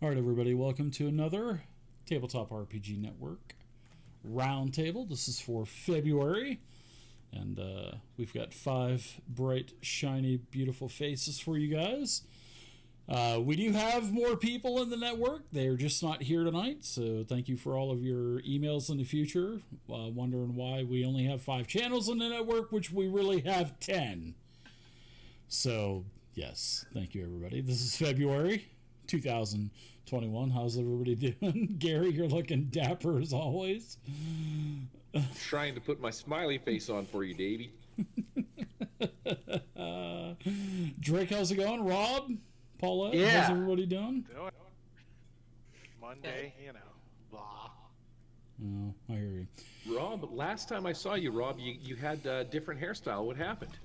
All right, everybody, welcome to another Tabletop RPG Network Roundtable. This is for February, and we've got 5 bright, shiny, beautiful faces for you guys. We do have more people in the network. They're just not here tonight, so thank you for all of your emails in the future, wondering why we only have 5 channels in the network, which we really have 10. So, yes, thank you, everybody. This is February 2021. How's everybody doing? Gary, you're looking dapper as always. Trying to put my smiley face on for you, Davey. Drake, how's it going? Rob? Paulette? Yeah. How's everybody doing? Monday, you know, blah. Oh, I hear you. Rob, last time I saw you, Rob, you had a different hairstyle. What happened?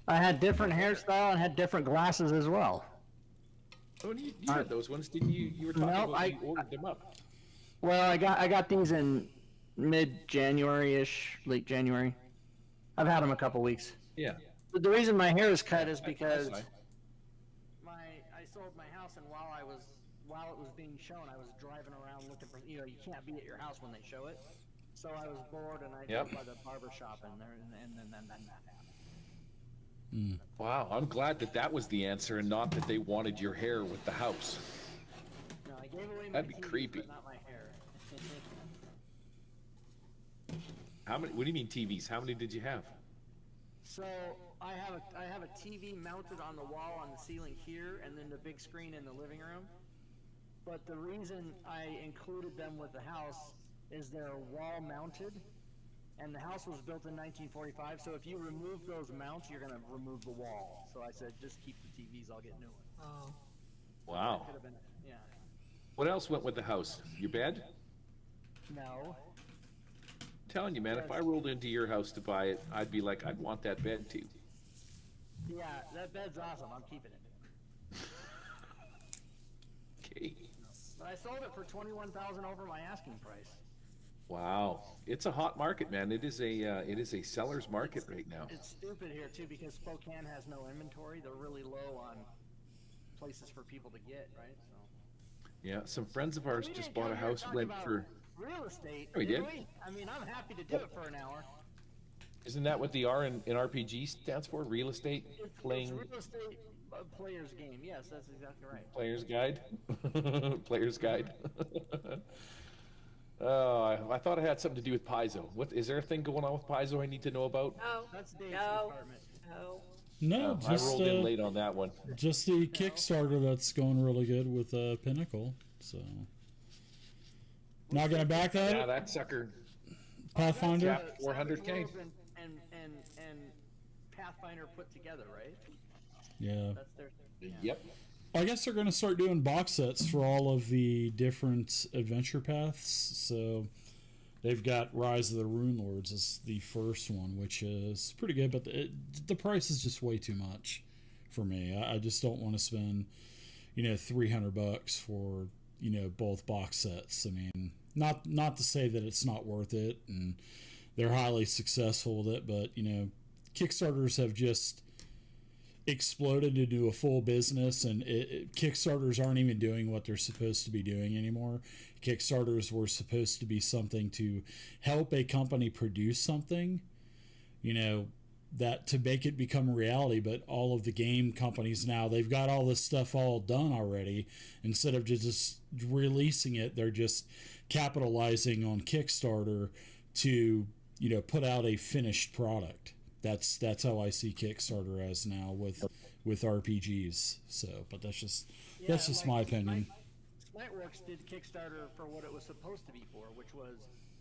I had different hairstyle and had different glasses as well. Oh, you had those ones, didn't you? You were talking about you ordered them up. Well, I got these in mid-January-ish, late January. I've had them a couple weeks. Yeah. But the reason my hair is cut is because I sold my house, and while it was being shown, I was driving around looking for, you can't be at your house when they show it. So I was bored, and I went by the barber shop in there, and then that happened. Wow, I'm glad that was the answer and not that they wanted your hair with the house. No, I gave away my That'd be TV, creepy. but not my hair. How many? What do you mean TVs? How many did you have? So I have a TV mounted on the wall on the ceiling here, and then the big screen in the living room. But the reason I included them with the house is they're wall mounted, and the house was built in 1945. So if you remove those mounts, you're gonna remove the wall. So I said, just keep the TVs. I'll get new ones. Oh. Wow. Could have been, yeah. What else went with the house? Your bed? No. I'm telling you, man, if I rolled into your house to buy it, I'd be like, I'd want that bed too. Yeah, that bed's awesome. I'm keeping it. Okay. But I sold it for $21,000 over my asking price. Wow, it's a hot market, man. It is a seller's market right now. It's stupid here too because Spokane has no inventory. They're really low on places for people to get, right? So. Yeah, some friends of ours just bought a house, went for real estate. We did. We? I mean, I'm happy to do it for an hour. Isn't that what the R in RPG stands for? Real estate It's playing real estate player's game. Yes, that's exactly right. player's guide. Player's guide. Oh, I thought it had something to do with Paizo. What is there a thing going on with Paizo I need to know about? No, That's Dave's no, department. no. No, I just rolled in late on that one. just the Kickstarter that's going really good with Pinnacle. So not gonna back that. Yeah, that sucker. Pathfinder. Yeah. 400K. And Pathfinder put together, right? Yeah. That's their. Yeah. Yep. I guess they're going to start doing box sets for all of the different adventure paths. So they've got Rise of the Rune Lords as the first one, which is pretty good, but the price is just way too much for me. I just don't want to spend, $300 for, both box sets. I mean, not to say that it's not worth it, and they're highly successful with it, but, Kickstarters have just exploded into a full business, and Kickstarters aren't even doing what they're supposed to be doing anymore. Kickstarters were supposed to be something to help a company produce something, that to make it become a reality. But all of the game companies now, they've got all this stuff all done already. Instead of just releasing it, they're just capitalizing on Kickstarter to put out a finished product. That's how I see Kickstarter as now with RPGs. So, but that's just my opinion. Smiteworks did Kickstarter for what it was supposed to be for, which was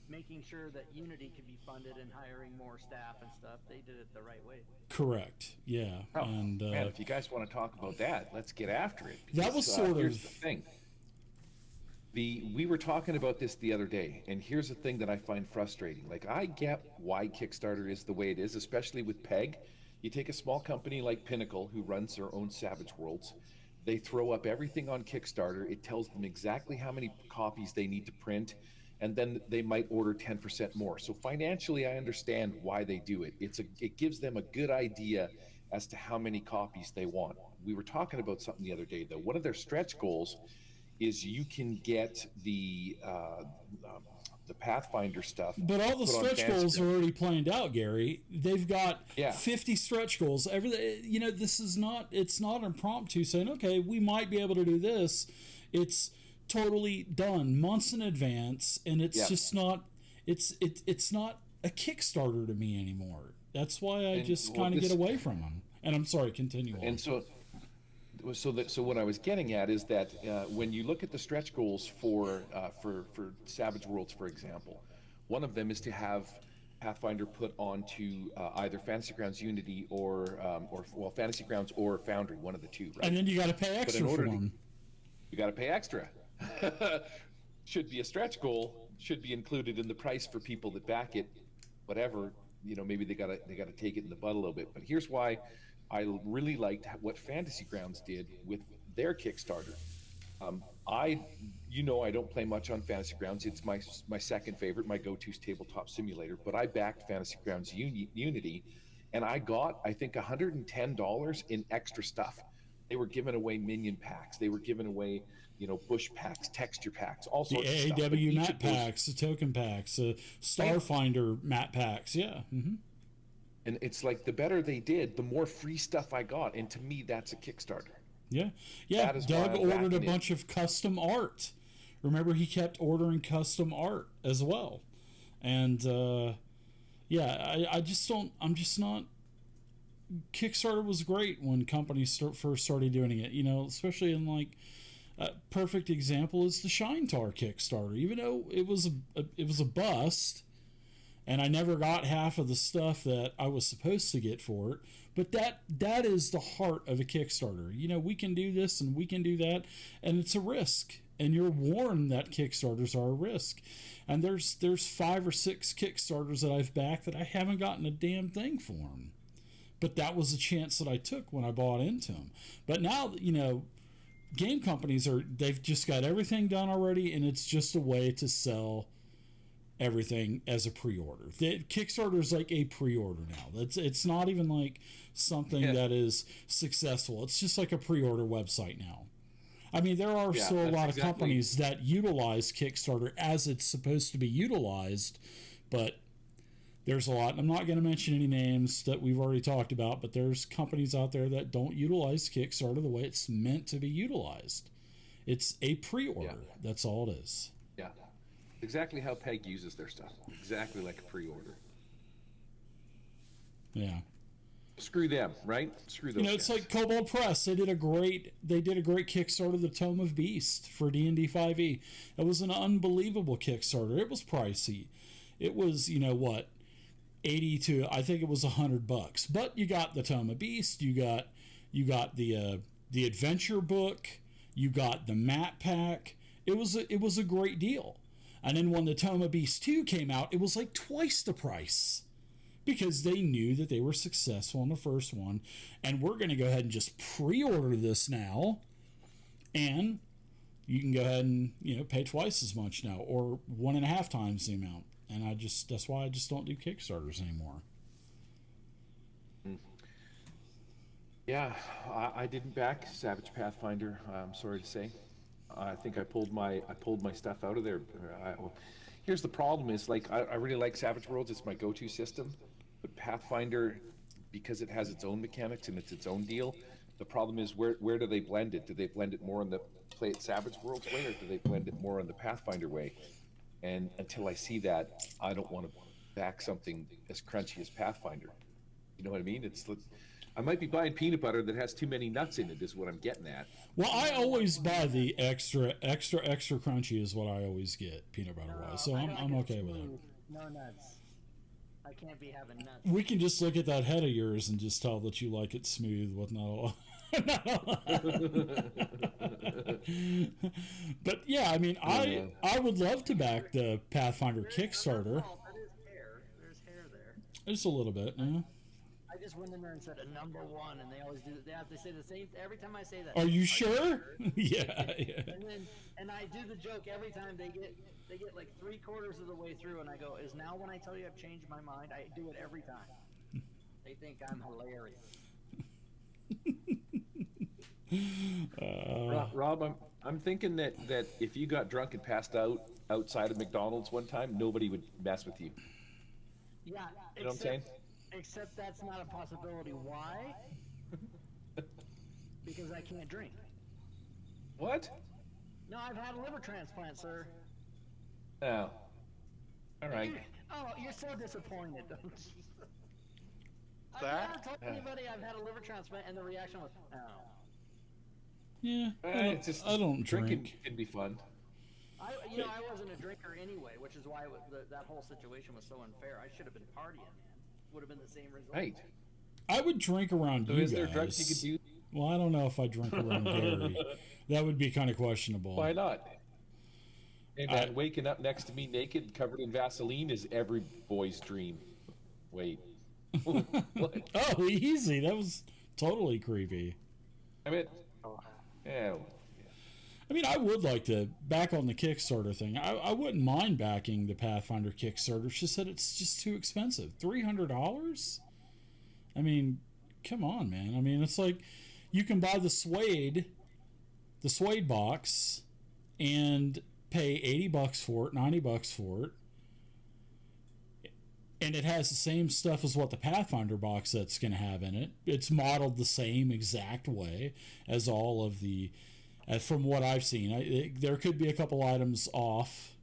making sure that Unity could be funded and hiring more staff and stuff. They did it the right way. Correct. Yeah. Oh, and man, if you guys want to talk about that, let's get after it. Because, that was sort here's the thing. We were talking about this the other day, and here's the thing that I find frustrating. Like, I get why Kickstarter is the way it is, especially with PEG. You take a small company like Pinnacle, who runs their own Savage Worlds. They throw up everything on Kickstarter. It tells them exactly how many copies they need to print, and then they might order 10% more. So financially, I understand why they do it. It gives them a good idea as to how many copies they want. We were talking about something the other day, though. One of their stretch goals is you can get the Pathfinder stuff. But all the put on stretch Fantasy goals are Grounds. already planned out, Gary. They've got Yeah. 50 stretch goals. This is not, it's not impromptu saying, okay, we might be able to do this. It's totally done months in advance, and it's Yeah. just not, it's not a Kickstarter to me anymore. That's why I And, just well, kind of this- get away from them. And I'm sorry, continue on. And so what I was getting at is that when you look at the stretch goals for Savage Worlds, for example, one of them is to have Pathfinder put onto either Fantasy Grounds Unity or Fantasy Grounds or Foundry, one of the two, right? And then you got to pay extra for order to- them. You got to pay extra. Should be a stretch goal. Should be included in the price for people that back it. Whatever, maybe they gotta take it in the butt a little bit. But here's why I really liked what Fantasy Grounds did with their Kickstarter. I don't play much on Fantasy Grounds. It's my second favorite. My go-to is Tabletop Simulator. But I backed Fantasy Grounds Unity, and I got, I think, $110 in extra stuff. They were giving away minion packs. They were giving away, bush packs, texture packs, all The sorts of stuff. But AAW each map of those- packs, the token packs, Starfinder map packs. Yeah. Mm-hmm. And it's like the better they did, the more free stuff I got. And to me, that's a Kickstarter. Yeah. That is Doug why I'm ordered a backing it. bunch of custom art. Remember, he kept ordering custom art as well. And I just don't. I'm just not. Kickstarter was great when companies first started doing it. Especially in like. Perfect example is the Shine Tar Kickstarter. Even though it was a bust, and I never got half of the stuff that I was supposed to get for it. But that is the heart of a Kickstarter. We can do this and we can do that, and it's a risk. And you're warned that Kickstarters are a risk. And there's 5 or 6 Kickstarters that I've backed that I haven't gotten a damn thing for them. But that was a chance that I took when I bought into them. But now, game companies they've just got everything done already, and it's just a way to sell everything as a pre-order. Kickstarter is like a pre-order now. It's not even like something that is successful. It's just like a pre-order website now. I mean, there are still a lot of companies that utilize Kickstarter as it's supposed to be utilized, but there's a lot. I'm not going to mention any names that we've already talked about, but there's companies out there that don't utilize Kickstarter the way it's meant to be utilized. It's a pre-order. Yeah. That's all it is. Yeah. Exactly how PEG uses their stuff. Exactly like a pre-order. Yeah. Screw them, right? Screw those It's guys. like Kobold Press. They did a great Kickstarter, the Tome of Beast for D&D 5e. It was an unbelievable Kickstarter. It was pricey. It was, 80 to, I think it was $100. But you got the Tome of Beast, you got the adventure book, you got the map pack. It was a great deal. And then when the Tome of Beast 2 came out, it was like twice the price. Because they knew that they were successful in the first one, and we're going to go ahead and just pre-order this now, and you can go ahead and pay twice as much now, or 1.5 times the amount. And that's why I just don't do Kickstarters anymore. Yeah, I didn't back Savage Pathfinder. I'm sorry to say. I think I pulled my stuff out of there. Here's the problem: is like I really like Savage Worlds. It's my go-to system. But Pathfinder, because it has its own mechanics and it's its own deal, the problem is where do they blend it? Do they blend it more in the play it Savage Worlds way, or do they blend it more in the Pathfinder way? And until I see that, I don't want to back something as crunchy as Pathfinder. You know what I mean? I might be buying peanut butter that has too many nuts in it, is what I'm getting at. Well, I always buy the extra crunchy is what I always get peanut butter wise, so I'm okay with it. No nuts. I can't be having nuts. We can just look at that head of yours and just tell that you like it smooth with not a lot. But yeah, I mean, I would love to back the Pathfinder Kickstarter. That is hair. There's hair there. Just a little bit, yeah. I just went in there and said a number 1, and they always do. They say the same every time I say that. Are you sure? Yeah. And I do the joke every time they get like 3/4 of the way through, and I go, "Is now when I tell you I've changed my mind?" I do it every time. They think I'm hilarious. Rob, I'm thinking that if you got drunk and passed out outside of McDonald's one time, nobody would mess with you. Yeah, You know what I'm saying? except that's not a possibility. Why? Because I can't drink. What? No, I've had a liver transplant, sir. Oh. All right. Oh, you're so disappointed. I've That? never told anybody I've had a liver transplant, and the reaction was, oh. Yeah, It's just I don't drinking drink. can be fun. I wasn't a drinker anyway, which is why that whole situation was so unfair. I should have been partying. Would have been the same result. Right. I would drink around So you is there guys. drugs you could do? Well, I don't know if I drink around Gary. That would be kind of questionable. Why not? Hey man, waking up next to me naked, covered in Vaseline is every boy's dream. Wait. What? Oh, easy. That was totally creepy. I mean, yeah. I mean, I would like to back on the Kickstarter thing. I wouldn't mind backing the Pathfinder Kickstarter. It's just that it's just too expensive. $300? I mean, come on, man. I mean, it's like you can buy the suede box, and pay $80 for it, $90 for it, and it has the same stuff as what the Pathfinder box set's going to have in it. It's modeled the same exact way as all of the. From what I've seen, there could be a couple items off,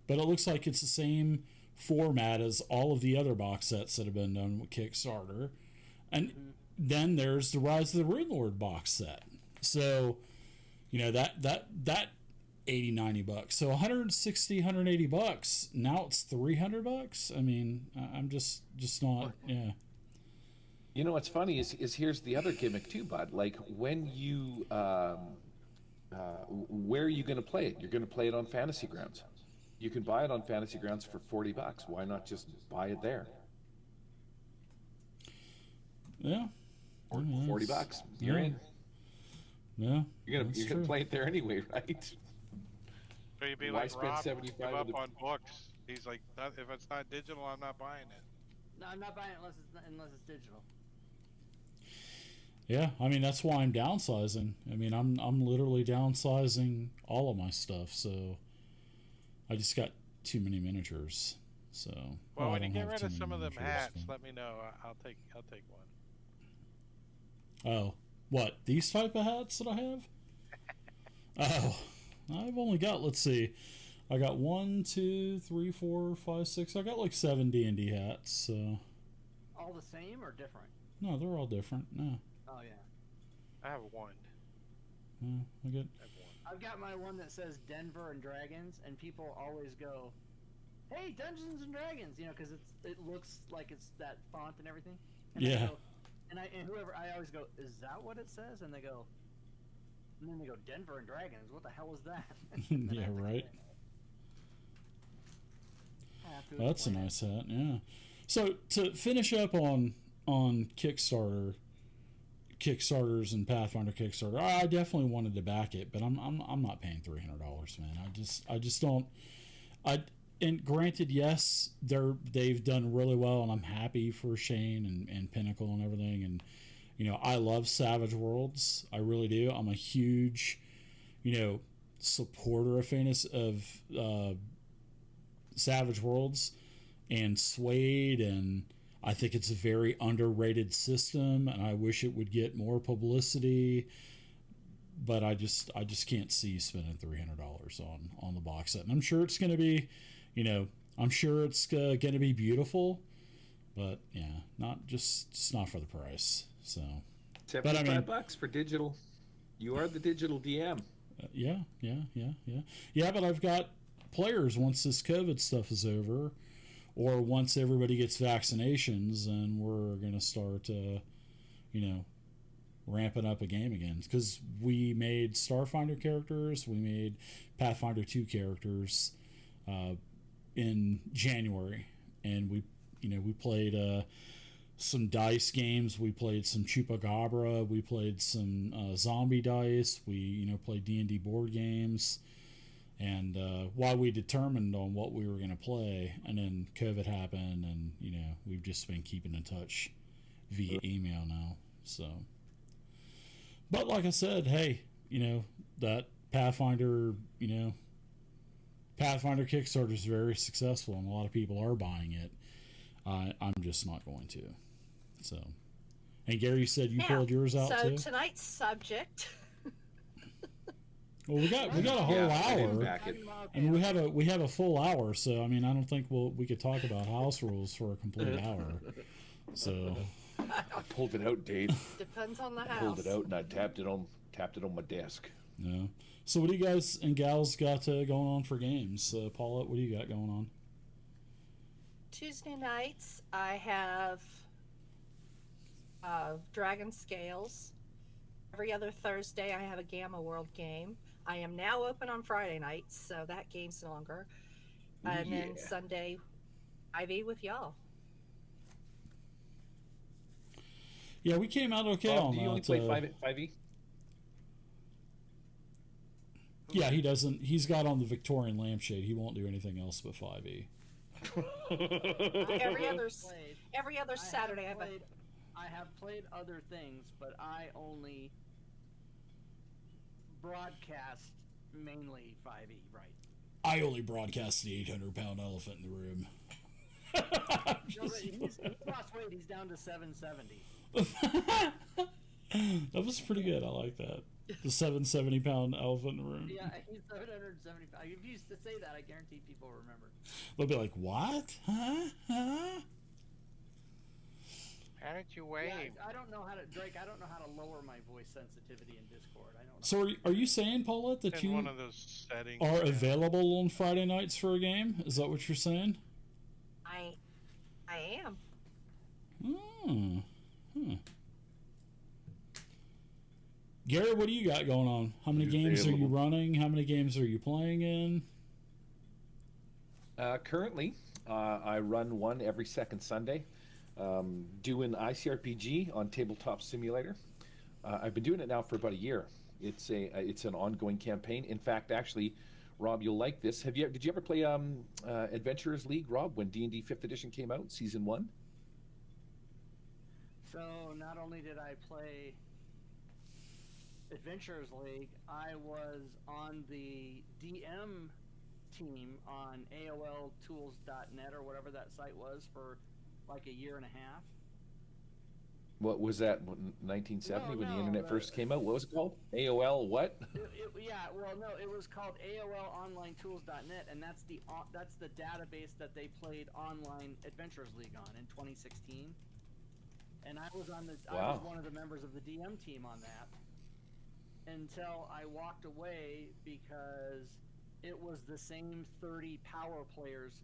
but it looks like it's the same format as all of the other box sets that have been done with Kickstarter. And then there's the Rise of the Rune Lord box set. So, that $80-$90. So $160-$180. Now it's $300. I mean, I'm just not. Yeah. You know what's funny is here's the other gimmick too, bud. Like when you where are you going to play it? You're going to play it on Fantasy Grounds. You can buy it on Fantasy Grounds for $40. Why not just buy it there? Yeah. Or $40. You're in. Yeah. You're gonna play it there anyway, right? So you'd be Why like, spend Rob, $75 give up on the- on books. He's like, if it's not digital, I'm not buying it. No, I'm not buying it unless it's digital. Yeah, I mean that's why I'm downsizing. I mean I'm literally downsizing all of my stuff, so I just got too many miniatures. So Well, I when you don't get have rid too of some of many them miniatures, hats, but- let me know. I'll take one. Oh, what, these type of hats that I have? Oh, I've only got, let's see, I got 1, 2, 3, 4, 5, 6. I got like 7 D&D hats. So All the same or different? no, they're all different. No, Oh yeah. I have one. I get. I've got my one that says Denver and Dragons, and people always go, "Hey, Dungeons and Dragons," because it looks like it's that font and everything. And Yeah. I go, and whoever I always go, "Is that what it says?" And they go, and then they go, "Denver and Dragons. What the hell is that?" And then I Yeah, have to right. I have to That's a explain it. nice hat, yeah. So to finish up on Kickstarters and Pathfinder Kickstarter, I definitely wanted to back it, but I'm not paying $300, man. I just don't. And granted, yes, they've done really well, and I'm happy for Shane and Pinnacle and everything. And I love Savage Worlds, I really do. I'm a huge, supporter of Savage Worlds and Suede, and I think it's a very underrated system, and I wish it would get more publicity. But I just can't see spending $300 on the box set, and I'm sure it's going to be, I'm sure it's going to be beautiful, but yeah, not just not for the price. So, $75 for digital. You are the digital DM. yeah. But I've got players once this COVID stuff is over, or once everybody gets vaccinations, and we're going to start, ramping up a game again. Because we made Starfinder characters, we made Pathfinder 2 characters in January, and we played some dice games. We played some Chupacabra. We played some zombie dice. We played D&D board games. And while we determined on what we were going to play, and then COVID happened, and we've just been keeping in touch via email now. So, but like I said, hey, that Pathfinder, Pathfinder Kickstarter is very successful, and a lot of people are buying it. I'm just not going to. So, and Gary, you said you pulled yours out too. So tonight's subject. Well, we got a whole hour. And we have a full hour, so I mean, I don't think we could talk about house rules for a complete hour. So I pulled it out, Dave. Depends on the house. I pulled it out and I tapped it on my desk. Yeah. So what do you guys and gals got going on for games? Paulette, what do you got going on? Tuesday nights, I have Dragon Scales. Every other Thursday, I have a Gamma World game. I am now open on Friday nights, so that game's no longer. And then Sunday, 5e with y'all. Yeah, we came out okay on that. Do you only play 5e? Yeah, he doesn't. He's got on the Victorian lampshade. He won't do anything else but 5e. Every other Saturday, I have played other things, but I only broadcast mainly 5e, right? I only broadcast the 800-pound elephant in the room. He's lost weight. He's down to 770. That was pretty good. I like that. The 770-pound elephant in the room. Yeah, he's 775. If you used to say that, I guarantee people remember. They'll be like, what? Huh? How did you wave? Yeah, I don't know how to, Drake, I don't know how to lower my voice sensitivity in Discord. I don't know. So are you saying, Paulette, that you one of those settings are available on Friday nights for a game? Is that what you're saying? I am. Gary, what do you got going on? How many games are you running? How many games are you playing in? Currently, I run one every second Sunday. Doing ICRPG on Tabletop Simulator. I've been doing it now for about a year. It's an ongoing campaign. In fact, actually, Rob, you'll like this. Did you ever play Adventurers League, Rob, when D&D 5th edition came out, season 1? So not only did I play Adventurers League, I was on the DM team on AOLtools.net or whatever that site was for like a year and a half. What was that, 1970 when the internet first came out? What was it called? AOL what? It was called AOLonlinetools.net, and that's the database that they played online Adventurers League on in 2016. And I was I was one of the members of the DM team on that until I walked away because it was the same 30 power players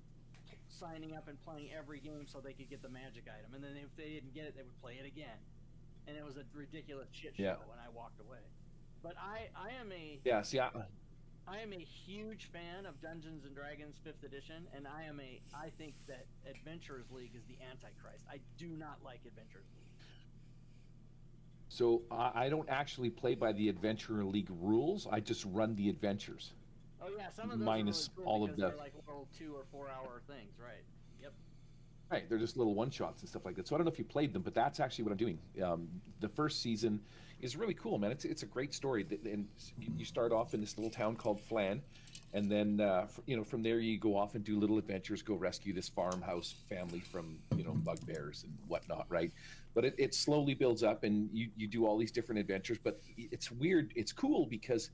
signing up and playing every game so they could get the magic item, and then if they didn't get it, they would play it again, and it was a ridiculous shit show. And I walked away. But I am a huge fan of Dungeons and Dragons 5th edition, and I think that Adventurers League is the Antichrist. I do not like Adventurers League. So I don't actually play by the Adventurer League rules. I just run the adventures. Oh yeah, some of those minus are really cool all of the they're like little 2 or 4 hour things, right? Yep. Right, they're just little one-shots and stuff like that. So I don't know if you played them, but that's actually what I'm doing. The first season is really cool, man. It's a great story. And you start off in this little town called Flan, and then from there you go off and do little adventures, go rescue this farmhouse family from bugbears and whatnot, right? But it slowly builds up, and you do all these different adventures. But it's weird. It's cool because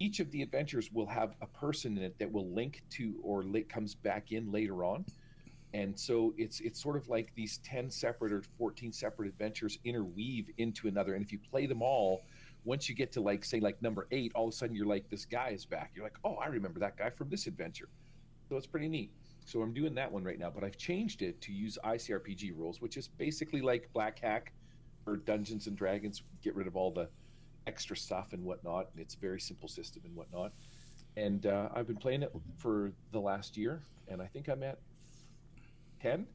each of the adventures will have a person in it that will link to or comes back in later on. And so it's sort of like these 10 separate or 14 separate adventures interweave into another. And if you play them all, once you get to say number 8, all of a sudden you're like, this guy is back. You're like, oh, I remember that guy from this adventure. So it's pretty neat. So I'm doing that one right now, but I've changed it to use ICRPG rules, which is basically like Black Hack or Dungeons and Dragons. Get rid of all the extra stuff and whatnot, and it's a very simple system and whatnot. And I've been playing it for the last year, and I think I'm at 10.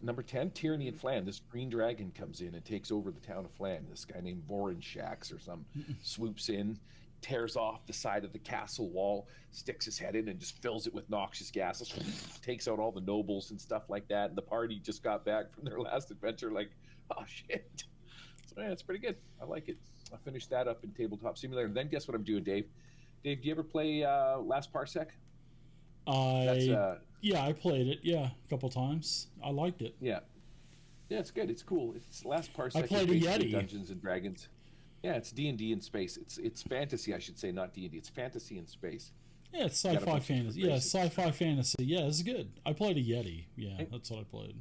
Number 10, Tyranny and Flan. This green dragon comes in and takes over the town of Flan. This guy named Vorin Shax or some swoops in, tears off the side of the castle wall, sticks his head in and just fills it with noxious gases, takes out all the nobles and stuff like that. And the party just got back from their last adventure like, oh shit. So yeah, it's pretty good. I like it. I finished that up in Tabletop Simulator. Then guess what I'm doing, Dave? Dave, do you ever play Last Parsec? That's Yeah, I played it. Yeah, a couple times. I liked it. yeah, yeah, it's good. It's cool. It's Last Parsec. I played a Yeti. Dungeons and Dragons. Yeah, it's D&D in space. It's fantasy, I should say, not D&D. It's fantasy in space. Yeah, it's sci-fi fantasy. Yeah, sci-fi fantasy. Yeah, it's good. I played a Yeti. Yeah, that's what I played.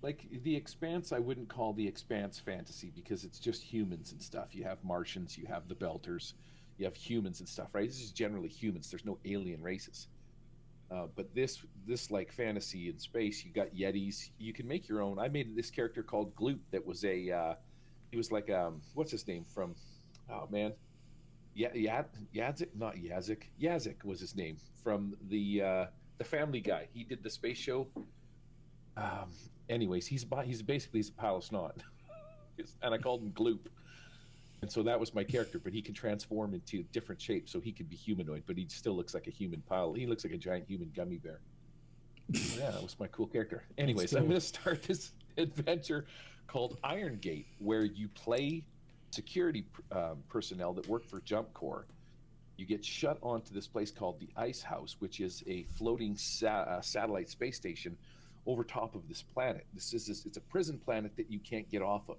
Like the Expanse, I wouldn't call the Expanse fantasy because it's just humans and stuff. You have Martians, you have the Belters, you have humans and stuff, right? This is generally humans. There's no alien races. But this like fantasy in space, you got Yetis. You can make your own. I made this character called Gloot that was he was like what's his name from? Oh man, Yazik, not Yazik. Yazik was his name from the Family Guy. He did the space show. Anyways, he's basically a pile of snot, and I called him Gloop. And so that was my character, but he can transform into different shapes, so he could be humanoid, but he still looks like a human pile. He looks like a giant human gummy bear. Yeah, that was my cool character. Anyways, cool. I'm going to start this adventure called Iron Gate, where you play security personnel that work for Jump Corps. You get shut onto this place called the Ice House, which is a floating satellite space station over top of this planet. It's a prison planet that you can't get off of.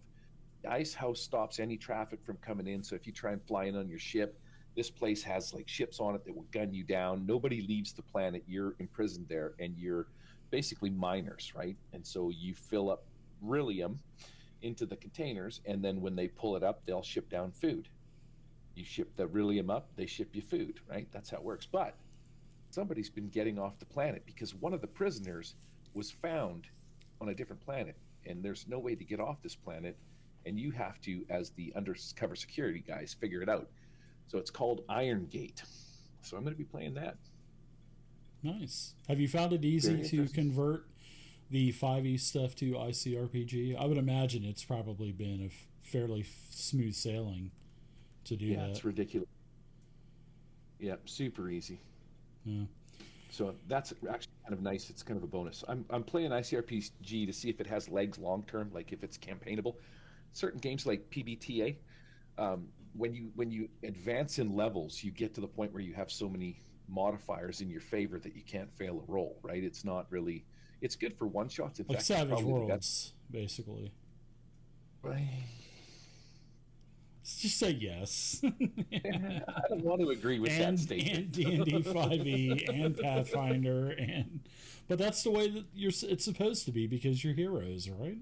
The Ice House stops any traffic from coming in, so if you try and fly in on your ship, this place has like ships on it that will gun you down. Nobody leaves the planet. You're imprisoned there, and you're basically miners, right? And so you fill up beryllium into the containers, and then when they pull it up, they'll ship down food. You ship the beryllium up, they ship you food, right? That's how it works. But somebody's been getting off the planet because one of the prisoners was found on a different planet, and there's no way to get off this planet, and you have to, as the undercover security guys, figure it out. So it's called Iron Gate. So I'm going to be playing that. Nice. Have you found it easy to convert the 5e stuff to ICRPG? I would imagine it's probably been a fairly smooth sailing to do that. Yeah, it's ridiculous. Yeah, super easy. Yeah. So that's actually kind of nice. It's kind of a bonus. I'm playing ICRPG to see if it has legs long term, like if it's campaignable. Certain games like PBTA, when you advance in levels, you get to the point where you have so many modifiers in your favor that you can't fail a roll, right? It's not really. It's good for one shots. In like fact, Savage Worlds, basically. Right. Just say yes. I don't want to agree with that statement. And D&D 5e and Pathfinder, but that's the way that it's supposed to be because you're heroes, right?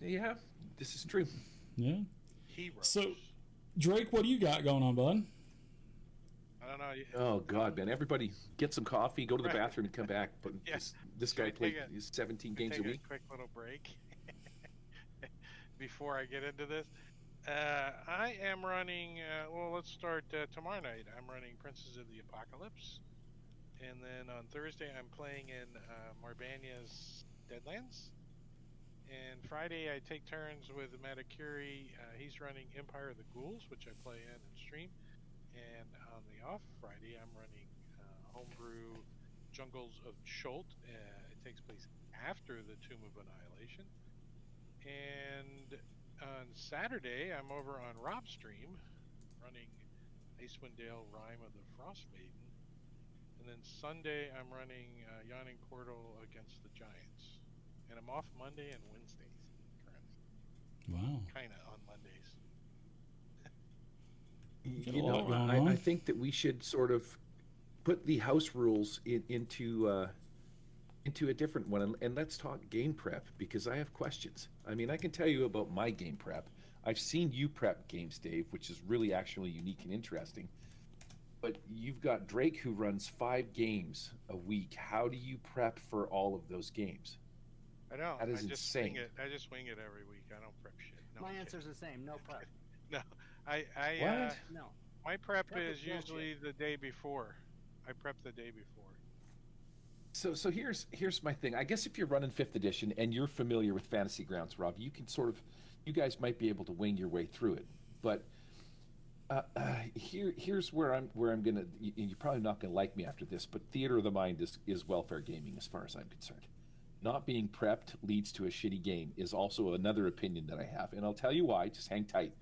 Yeah, this is true. Yeah. Heroes. So, Drake, what do you got going on, bud? I don't know. Oh God, man! Everybody get some coffee, go to the bathroom, and come back. But Yeah. this guy played 17 games a week. Quick little break before I get into this. I am running. Well, let's start tomorrow night. I'm running Princes of the Apocalypse, and then on Thursday I'm playing in Marbania's Deadlands. And Friday I take turns with Matakuri. He's running Empire of the Ghouls, which I play in and stream. And on the off Friday, I'm running Homebrew Jungles of Schult. It takes place after the Tomb of Annihilation. And on Saturday, I'm over on Rob's stream, running Icewind Dale Rime of the Frostmaiden. And then Sunday, I'm running Yawning Portal against the Giants. And I'm off Monday and Wednesdays currently. Wow. Kind of on Mondays. You know, I think that we should sort of put the house rules into a different one, and let's talk game prep, because I have questions. I mean, I can tell you about my game prep. I've seen you prep games, Dave, which is really actually unique and interesting. But you've got Drake who runs 5 games a week. How do you prep for all of those games? I know. That is I just wing insane. it. I just wing it every week. I don't prep shit. No, My I'm answer's kidding. the same. No prep. No, I What? No. my prep Prep is is bullshit. usually the day before. I prep the day before. So here's my thing. I guess if you're running 5th edition and you're familiar with Fantasy Grounds, Rob, you can sort of, you guys might be able to wing your way through it. But here's where I'm gonna. You're probably not gonna like me after this, but Theater of the Mind is welfare gaming as far as I'm concerned. not being prepped leads to a shitty game is also another opinion that I have, and I'll tell you why. Just hang tight.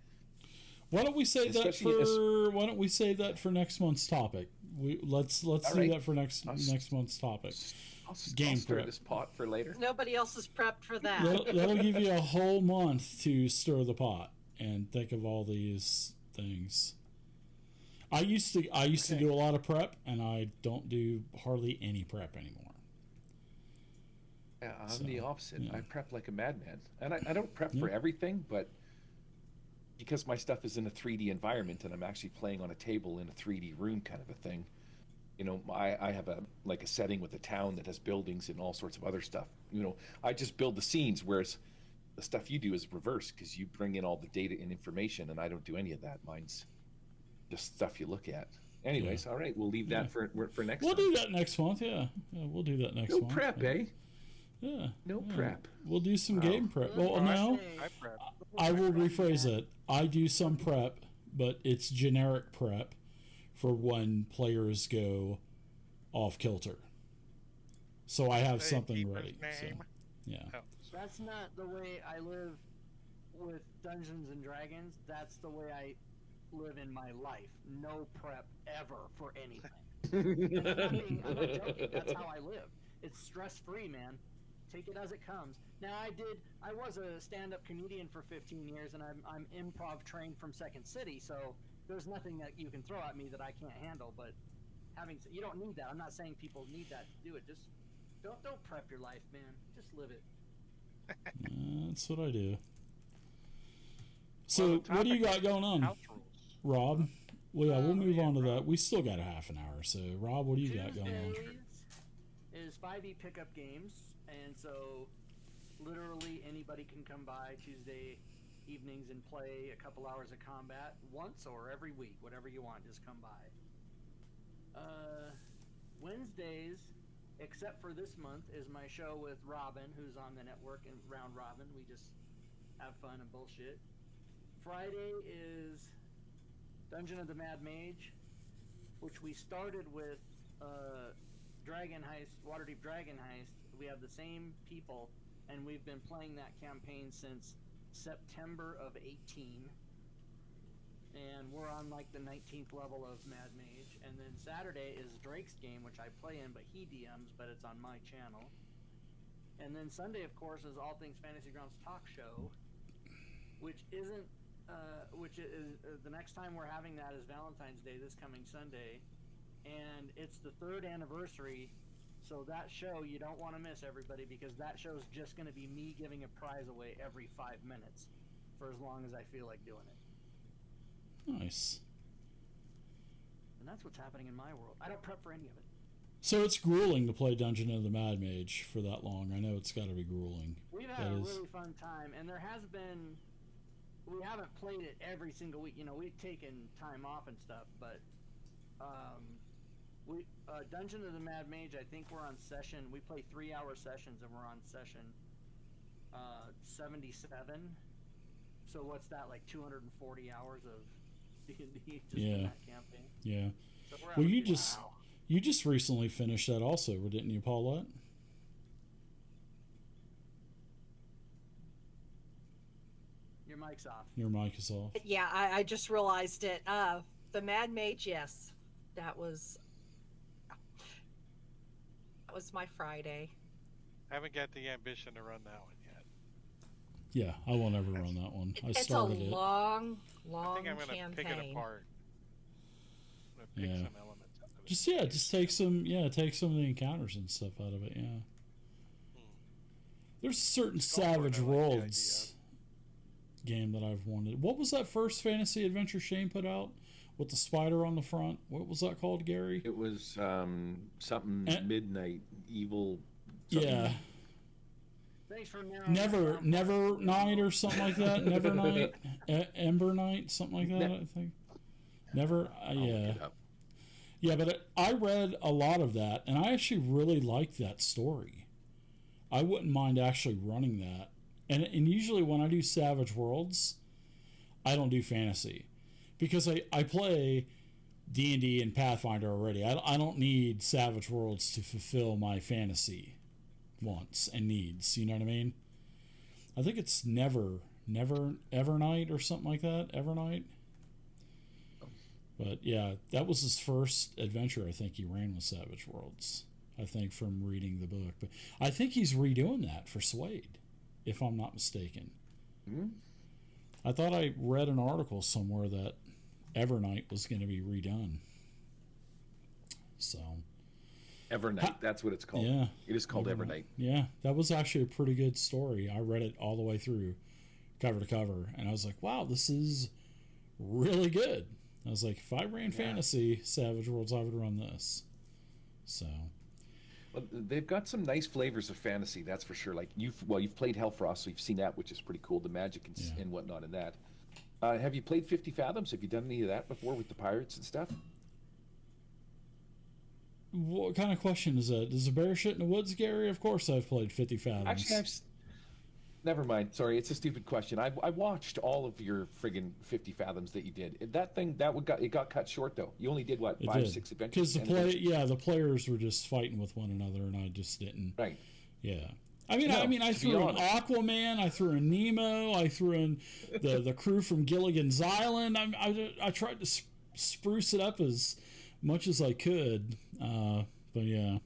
Why don't we save that for? Why don't we save that for next month's topic? Let's do that for next month's topic. I'll stir this pot for later. Nobody else is prepped for that. That'll give you a whole month to stir the pot and think of all these things. I used to do a lot of prep, and I don't do hardly any prep anymore. Yeah, I'm the opposite. Yeah. I prep like a madman, and I don't prep for everything, but because my stuff is in a 3D environment and I'm actually playing on a table in a 3D room kind of a thing, you know, I have a setting with a town that has buildings and all sorts of other stuff. You know, I just build the scenes, whereas the stuff you do is reverse because you bring in all the data and information, and I don't do any of that. Mine's just stuff you look at. Anyways, all right, we'll leave that for next We'll time. do that next month, yeah, we'll do that next month. No prep, eh? Yeah. No prep. We'll do some game prep. Well, now, I will rephrase it. I do some prep, but it's generic prep for when players go off kilter. So I have something ready. So, yeah. That's not the way I live with Dungeons and Dragons. That's the way I live in my life. No prep ever for anything. I'm not joking. That's how I live. It's stress-free, man. Take it as it comes. Now, I was a stand-up comedian for 15 years, and I'm improv trained from Second City, so there's nothing that you can throw at me that I can't handle. But you don't need that. I'm not saying people need that to do it. Just don't prep your life, man. Just live it. That's what I do. So, what do you got going on, Rob? Well, yeah, we'll move on to that. We still got a half an hour. So, Rob, what do you got going on? Is 5e pickup games, and so literally anybody can come by Tuesday evenings and play a couple hours of combat once or every week, whatever you want. Just come by. Wednesdays, except for this month, is my show with Robin, who's on the network, and Round Robin. We just have fun and bullshit. Friday is Dungeon of the Mad Mage, which we started with Dragon Heist, Waterdeep Dragon Heist. We have the same people, and we've been playing that campaign since September of 18. And we're on like the 19th level of Mad Mage. And then Saturday is Drake's game, which I play in, but he DMs, but it's on my channel. And then Sunday, of course, is All Things Fantasy Grounds Talk Show, which is the next time we're having that is Valentine's Day, this coming Sunday. And it's the 3rd anniversary, so that show you don't want to miss, everybody, because that show's just going to be me giving a prize away every 5 minutes for as long as I feel like doing it. Nice. And that's what's happening in my world. I don't prep for any of it. So it's grueling to play Dungeon of the Mad Mage for that long. I know it's got to be grueling. We've had a really fun time, and there has been... We haven't played it every single week. You know, we've taken time off and stuff, but... Dungeon of the Mad Mage, I think we're on session. We play 3-hour sessions, and we're on session 77. So what's that, like 240 hours of D&D just in that campaign? Yeah. So well, you just recently finished that also, didn't you, Paulette? Your mic's off. Your mic is off. Yeah, I just realized it. The Mad Mage, yes, that was my Friday. I haven't got the ambition to run that one yet. Yeah, I won't ever run that one. It's started a long I think I'm gonna campaign. pick it apart. I'm gonna pick some elements out of it. Just take some of the encounters and stuff out of it. Yeah. There's a certain Savage Worlds game that I've wanted. What was that first fantasy adventure Shane put out with the spider on the front? What was that called, Gary? It was something Midnight Evil. Something. Yeah. Thanks for Never Night or something like that. Never Night, Ember Night, something like that. I think. Never. Yeah, but I read a lot of that, and I actually really liked that story. I wouldn't mind actually running that. And usually when I do Savage Worlds, I don't do fantasy. Because I play D&D and Pathfinder already. I don't need Savage Worlds to fulfill my fantasy wants and needs. You know what I mean? I think it's Never Evernight or something like that. Evernight. But yeah, that was his first adventure I think he ran with Savage Worlds. I think from reading the book. But I think he's redoing that for Suede, if I'm not mistaken. Mm-hmm. I thought I read an article somewhere that Evernight was going to be redone. So Evernight, that's what it's called. Yeah. It is called Evernight. Yeah, that was actually a pretty good story. I read it all the way through, cover to cover, and I was like, wow, this is really good. I was like, if I ran fantasy Savage Worlds, I would run this. So... Well, they've got some nice flavors of fantasy, that's for sure. Like you've played Hellfrost, so you've seen that, which is pretty cool. The magic and whatnot in that. Have you played 50 Fathoms? Have you done any of that before with the pirates and stuff? What kind of question is that? Is a bear shit in the woods, Gary? Of course I've played 50 Fathoms. Actually, never mind. Sorry, it's a stupid question. I watched all of your friggin' 50 Fathoms that you did. That thing it got cut short though. You only did what, 5-6 adventures? Because the players were just fighting with one another, and I just didn't. Right. Yeah. I mean, I threw in Aquaman, I threw in Nemo, I threw in the crew from Gilligan's Island. I tried to spruce it up as much as I could, but yeah.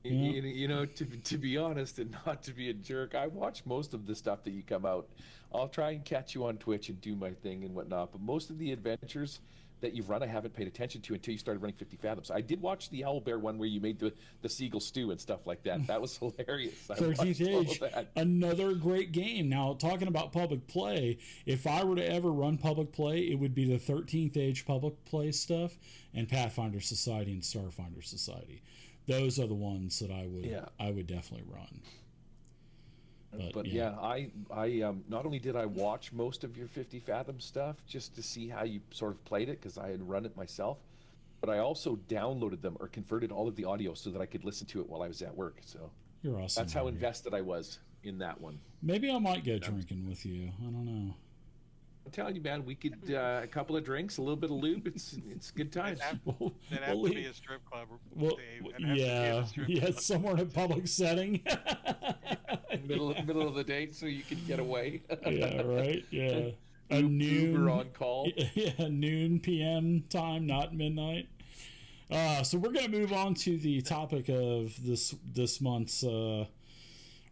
You know, to be honest and not to be a jerk, I watch most of the stuff that you come out. I'll try and catch you on Twitch and do my thing and whatnot, but most of the adventures that you've run I haven't paid attention to until you started running 50 Fathoms. I did watch the Owlbear one where you made the seagull stew and stuff like that. That was hilarious. 13th Age, another great game. Now, talking about public play, if I were to ever run public play, it would be the 13th Age public play stuff and Pathfinder Society and Starfinder Society. Those are the ones that I would definitely run. But yeah, I not only did I watch most of your 50 Fathom stuff just to see how you sort of played it because I had run it myself, but I also downloaded them or converted all of the audio so that I could listen to it while I was at work. So you're awesome. That's how invested I was in that one. Maybe I might go drinking with you. I don't know. I'm telling you, man, we could a couple of drinks, a little bit of lube. It's a good time. It'd have to be a strip club. Dave. Somewhere in a public setting. middle of the day, so you can get away. Yeah, right. Yeah, a noon. Uber on call. Yeah, noon p.m. time, not midnight. So we're going to move on to the topic of this month's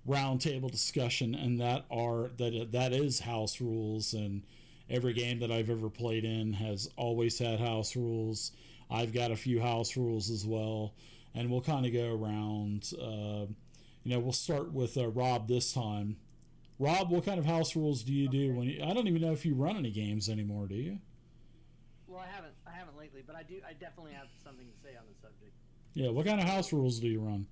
roundtable discussion, and that is house rules. And every game that I've ever played in has always had house rules. I've got a few house rules as well, and we'll kind of go around. We'll start with Rob this time. Rob, what kind of house rules do you do when I don't even know if you run any games anymore, do you? Well, I haven't lately, but I definitely have something to say on the subject. Yeah, what kind of house rules do you run?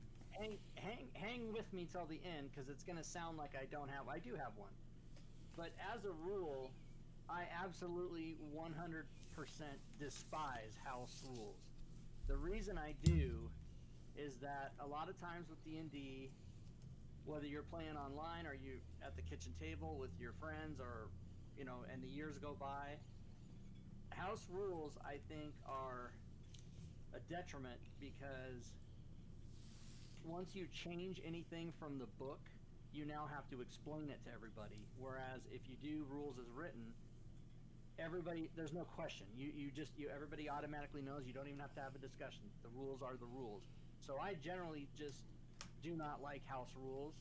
Hang with me till the end, because it's going to sound like I do have one. But as a rule, I absolutely 100% despise house rules. The reason I do is that a lot of times with D&D, whether you're playing online or you at the kitchen table with your friends, or and the years go by, house rules I think are a detriment, because once you change anything from the book, you now have to explain it to everybody. Whereas if you do rules as written, there's no question. Everybody automatically knows. You don't even have to have a discussion. The rules are the rules. So I generally just do not like house rules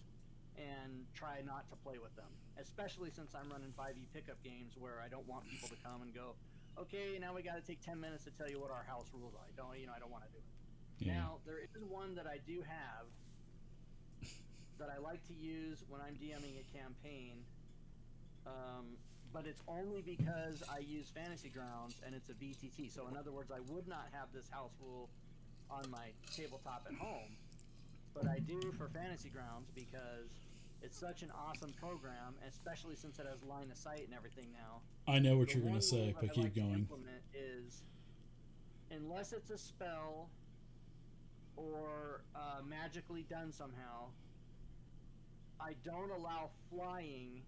and try not to play with them, especially since I'm running 5e pickup games where I don't want people to come and go, okay, now we got to take 10 minutes to tell you what our house rules are. I don't want to do it. Yeah. Now, there is one that I do have that I like to use when I'm DMing a campaign, but it's only because I use Fantasy Grounds and it's a VTT. So in other words, I would not have this house rule on my tabletop at home, but I do for Fantasy Grounds because it's such an awesome program, especially since it has line of sight and everything now. I know what you're going to say, but keep going. Is unless it's a spell or magically done somehow, I don't allow flying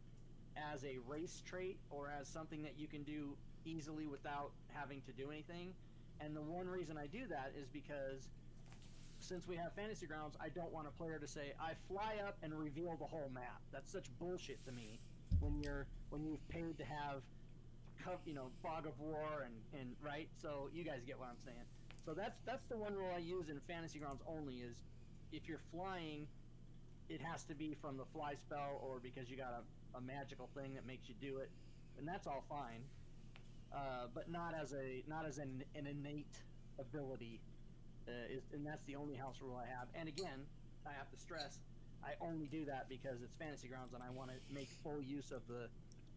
as a race trait or as something that you can do easily without having to do anything. And the one reason I do that is because since we have Fantasy Grounds, I don't want a player to say, I fly up and reveal the whole map. That's such bullshit to me when you've paid to have, Fog of War and right? So you guys get what I'm saying. So that's the one rule I use in Fantasy Grounds only is if you're flying, it has to be from the fly spell or because you got a magical thing that makes you do it, and that's all fine. But not as an innate ability, and that's the only house rule I have. And again, I have to stress, I only do that because it's Fantasy Grounds, and I want to make full use of the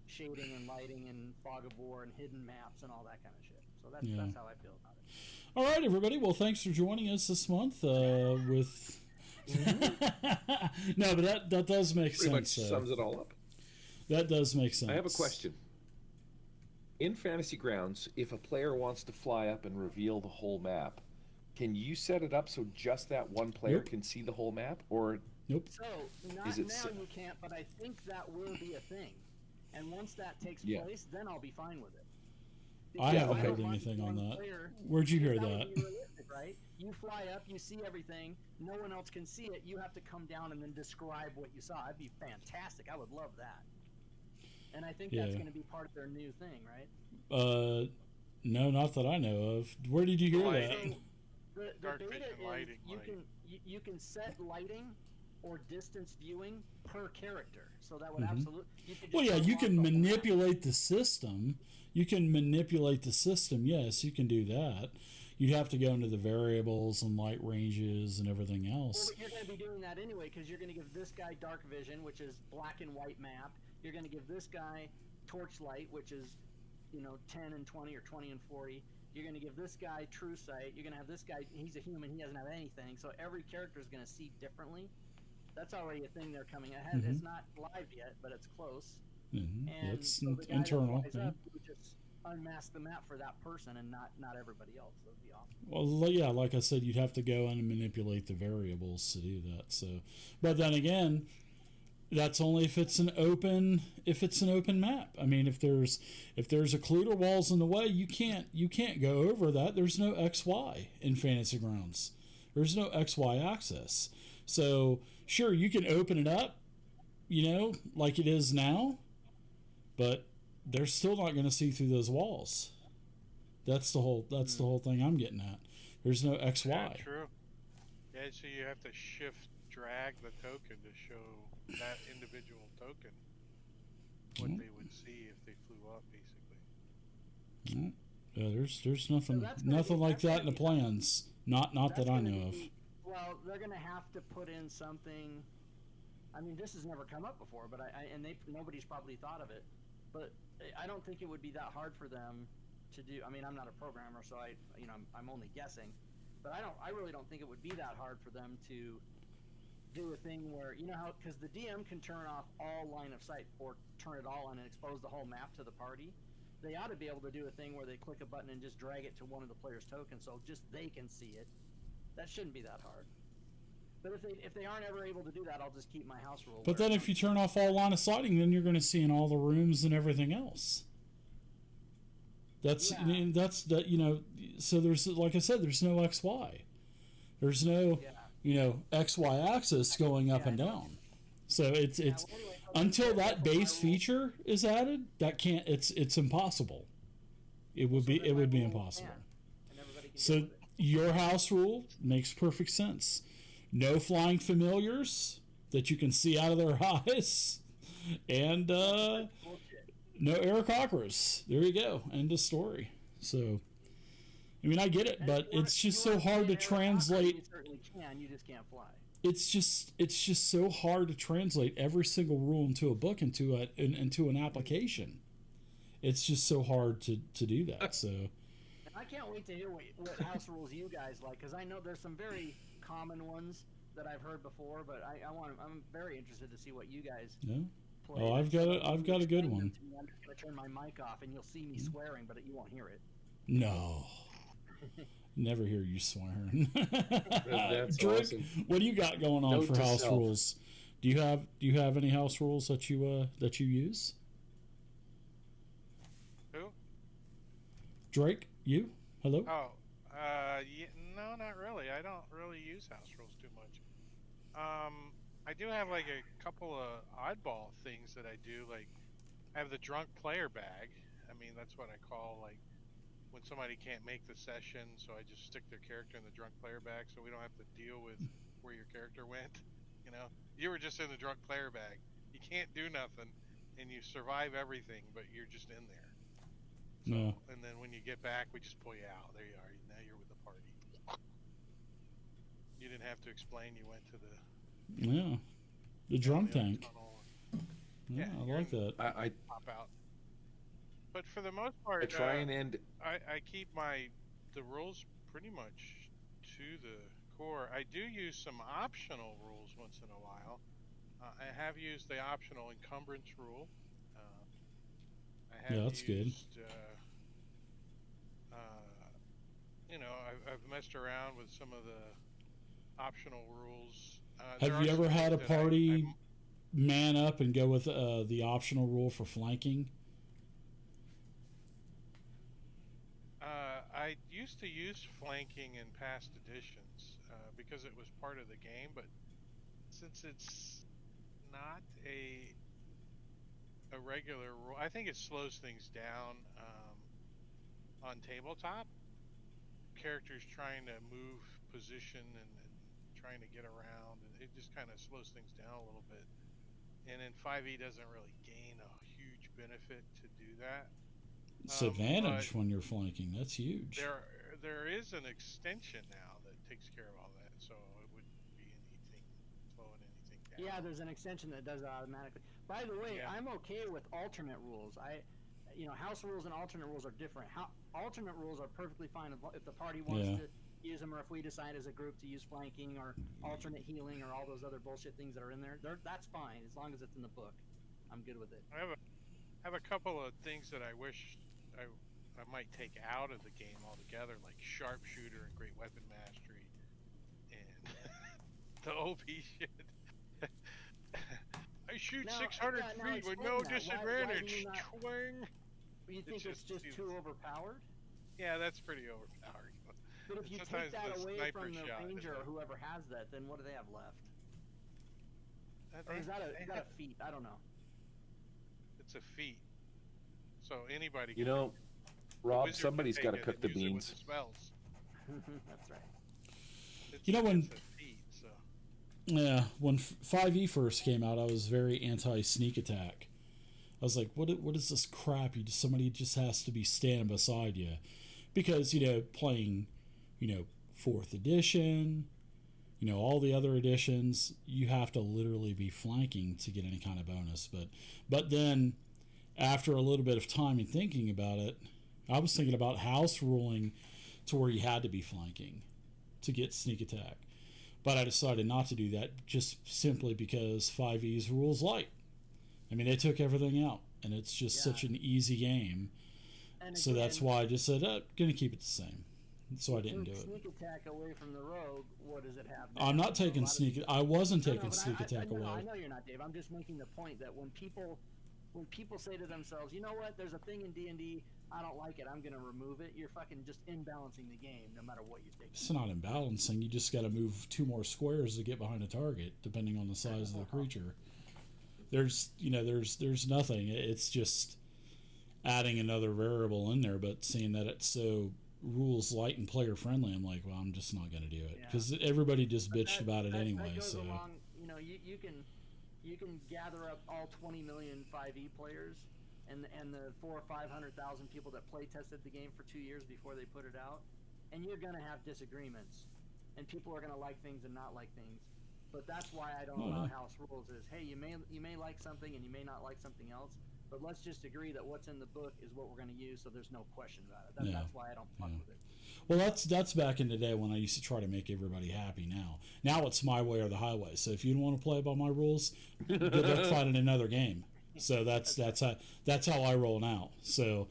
shading and lighting and Fog of War and hidden maps and all that kind of shit. So that's how I feel about it. All right, everybody. Well, thanks for joining us this month with. No, but that does make Pretty sense. much sums it all up. That does make sense. I have a question. In Fantasy Grounds, if a player wants to fly up and reveal the whole map, can you set it up so just that one player can see the whole map? Or nope. So not now you can't, but I think that will be a thing. And once that takes place, then I'll be fine with it. I haven't heard anything on that. Where'd you hear that? Would be realistic, right? You fly up, you see everything, no one else can see it, you have to come down and then describe what you saw. It'd be fantastic. I would love that. And I think that's going to be part of their new thing, right? No, not that I know of. Where did you hear that? The beta is you can set lighting or distance viewing per character, so that would absolutely. You can manipulate the system. You can manipulate the system. Yes, you can do that. You'd have to go into the variables and light ranges and everything else. Well, but you're going to be doing that anyway because you're going to give this guy dark vision, which is black and white map. You're going to give this guy torchlight, which is 10 and 20 or 20 and 40. You're going to give this guy true sight. You're going to have this guy, he's a human, he doesn't have anything. So every character is going to see differently. That's already a thing they're coming ahead. It's not live yet, but it's close. And it's so the guy internal. that flies up would just unmask the map for that person and not everybody else. That would be awesome. Well, yeah, like I said, you'd have to go in and manipulate the variables to do that. So, but then again, that's only if it's an open map. I mean, if there's occluder walls in the way, you can't go over that. There's no XY in Fantasy Grounds. There's no XY access. So sure, you can open it up, like it is now, but they're still not going to see through those walls. That's the whole thing I'm getting at. There's no XY. Yeah, true. Yeah, so you have to drag the token to show that individual token what they would see if they flew up, basically. Yeah, there's nothing like that in the plans. Not that I know of. Well, they're going to have to put in something. I mean, this has never come up before, but nobody's probably thought of it. But I don't think it would be that hard for them to do. I mean, I'm not a programmer, so I'm only guessing. But I really don't think it would be that hard for them to do a thing where how because the DM can turn off all line of sight or turn it all on and expose the whole map to the party. They ought to be able to do a thing where they click a button and just drag it to one of the players' tokens, so just they can see it. That shouldn't be that hard. But if they aren't ever able to do that, I'll just keep my house rule. But then if you turn off all line of sighting, then you're going to see in all the rooms and everything else. That's So there's, like I said, there's no XY. There's no XY axis going up and down. So it's until that base feature is added, it's impossible. It would be impossible. So your house rule makes perfect sense. No flying familiars that you can see out of their eyes, and no Aarakocras. There you go. End of story. So, I mean, I get it, but it's just so hard to translate. You certainly can. You just can't fly. It's just so hard to translate every single rule into a book, into an application. It's just so hard to do that. So. I can't wait to hear what house rules you guys like, because I know there's some very common ones that I've heard before, but I'm very interested to see what you guys play. Oh, I've got a good one. I'm just gonna turn my mic off, and you'll see me swearing, but you won't hear it. No, never hear you swearing. That's Drake, awesome. what do you got going on for house rules? Do you have any house rules that you use? Who? Drake, you? Hello? Oh, yeah, no, not really. I I don't really use house rules too much. I do have like a couple of oddball things that I do. Like I have the drunk player bag. I mean, that's what I call like when somebody can't make the session, so I just stick their character in the drunk player bag, so we don't have to deal with where your character went. You know, you were just in the drunk player bag. You can't do nothing, and you survive everything, but you're just in there. So, Yeah. and then when you get back, we just pull you out. There you are. Now you're with the party. You didn't have to explain. You went to the Yeah. The drunk tank. tunnel. Yeah, Yeah, I you're like in- that. I Pop out. But for the most part, try and end. I keep the rules pretty much to the core. I do use some optional rules once in a while. I have used the optional encumbrance rule. I have Yeah, that's good. used, you know, I've messed around with some of the optional rules. There Have are you ever some had a things that party man up and go with the optional rule for flanking? I used to use flanking in past editions because it was part of the game, but since it's not a regular rule, I think it slows things down on tabletop. Characters trying to move position and trying to get around, and it just kind of slows things down a little bit. And in 5e doesn't really gain a huge benefit to do that. It's advantage when you're flanking. That's huge. There is an extension now that takes care of all that, so it wouldn't be anything slowing anything down. Yeah, there's an extension that does it automatically. By the way, Yeah. I'm okay with alternate rules. House rules and alternate rules are different. Alternate rules are perfectly fine if the party wants Yeah. to use them, or if we decide as a group to use flanking or alternate healing or all those other bullshit things that are in there. That's fine as long as it's in the book. I'm good with it. I have a couple of things that I wish I might take out of the game altogether, like sharpshooter and great weapon mastery, and the OP shit. I shoot Now- 600 yeah, now feet with explain no that. Why do disadvantage. you not- Twang. You think it's just too overpowered? Yeah, that's pretty overpowered. But if you Sometimes take that the away sniper from the shot is ranger or a- whoever has that, then what do they have left? Or They- is that they is that have- a feat? I don't know. It's a feat. So anybody You can know, the Rob, wizard can somebody's take got to it cook and the use it with beans. the spells. That's right. You know, when- It's a feat, so. Yeah, when 5e first came out, I was very anti sneak attack. I was like, what is this crap? Somebody just has to be standing beside you. Because, playing, 4th edition, all the other editions, you have to literally be flanking to get any kind of bonus. But then, after a little bit of time and thinking about it, I was thinking about house ruling to where you had to be flanking to get sneak attack. But I decided not to do that just simply because 5e's rules light. I mean, they took everything out, and it's just such an easy game. And So that's again, why I just said, gonna keep it the same. So I didn't do took it. Sneak attack away from the rogue. What does it have? I'm now? not So a taking lot of- sneak. I wasn't No, no, taking but sneak attack no, away. I know you're not, Dave. I'm just making the point that when people say to themselves, you know what, there's a thing in D&D, I don't like it, I'm going to remove it, you're fucking just imbalancing the game no matter what you think. It's not imbalancing. You just got to move 2 more squares to get behind a target, depending on the size of the creature. There's nothing. It's just adding another variable in there. But seeing that it's so rules light and player friendly, I'm like, well, I'm just not going to do it Yeah. because everybody just bitched That- about it that anyway. goes So along, you can gather up all 20 million 5e players and the 400,000 or 500,000 people that play tested the game for 2 years before they put it out, and you're going to have disagreements, and people are going to like things and not like things. But that's why I don't allow house rules. Is hey, you may like something and you may not like something else, but let's just agree that what's in the book is what we're going to use, so there's no question about it. Yeah. That's why I don't fuck with it. Well, that's back in the day when I used to try to make everybody happy. Now it's my way or the highway. So if you don't want to play by my rules, good luck finding another game. So that's how I roll now. So,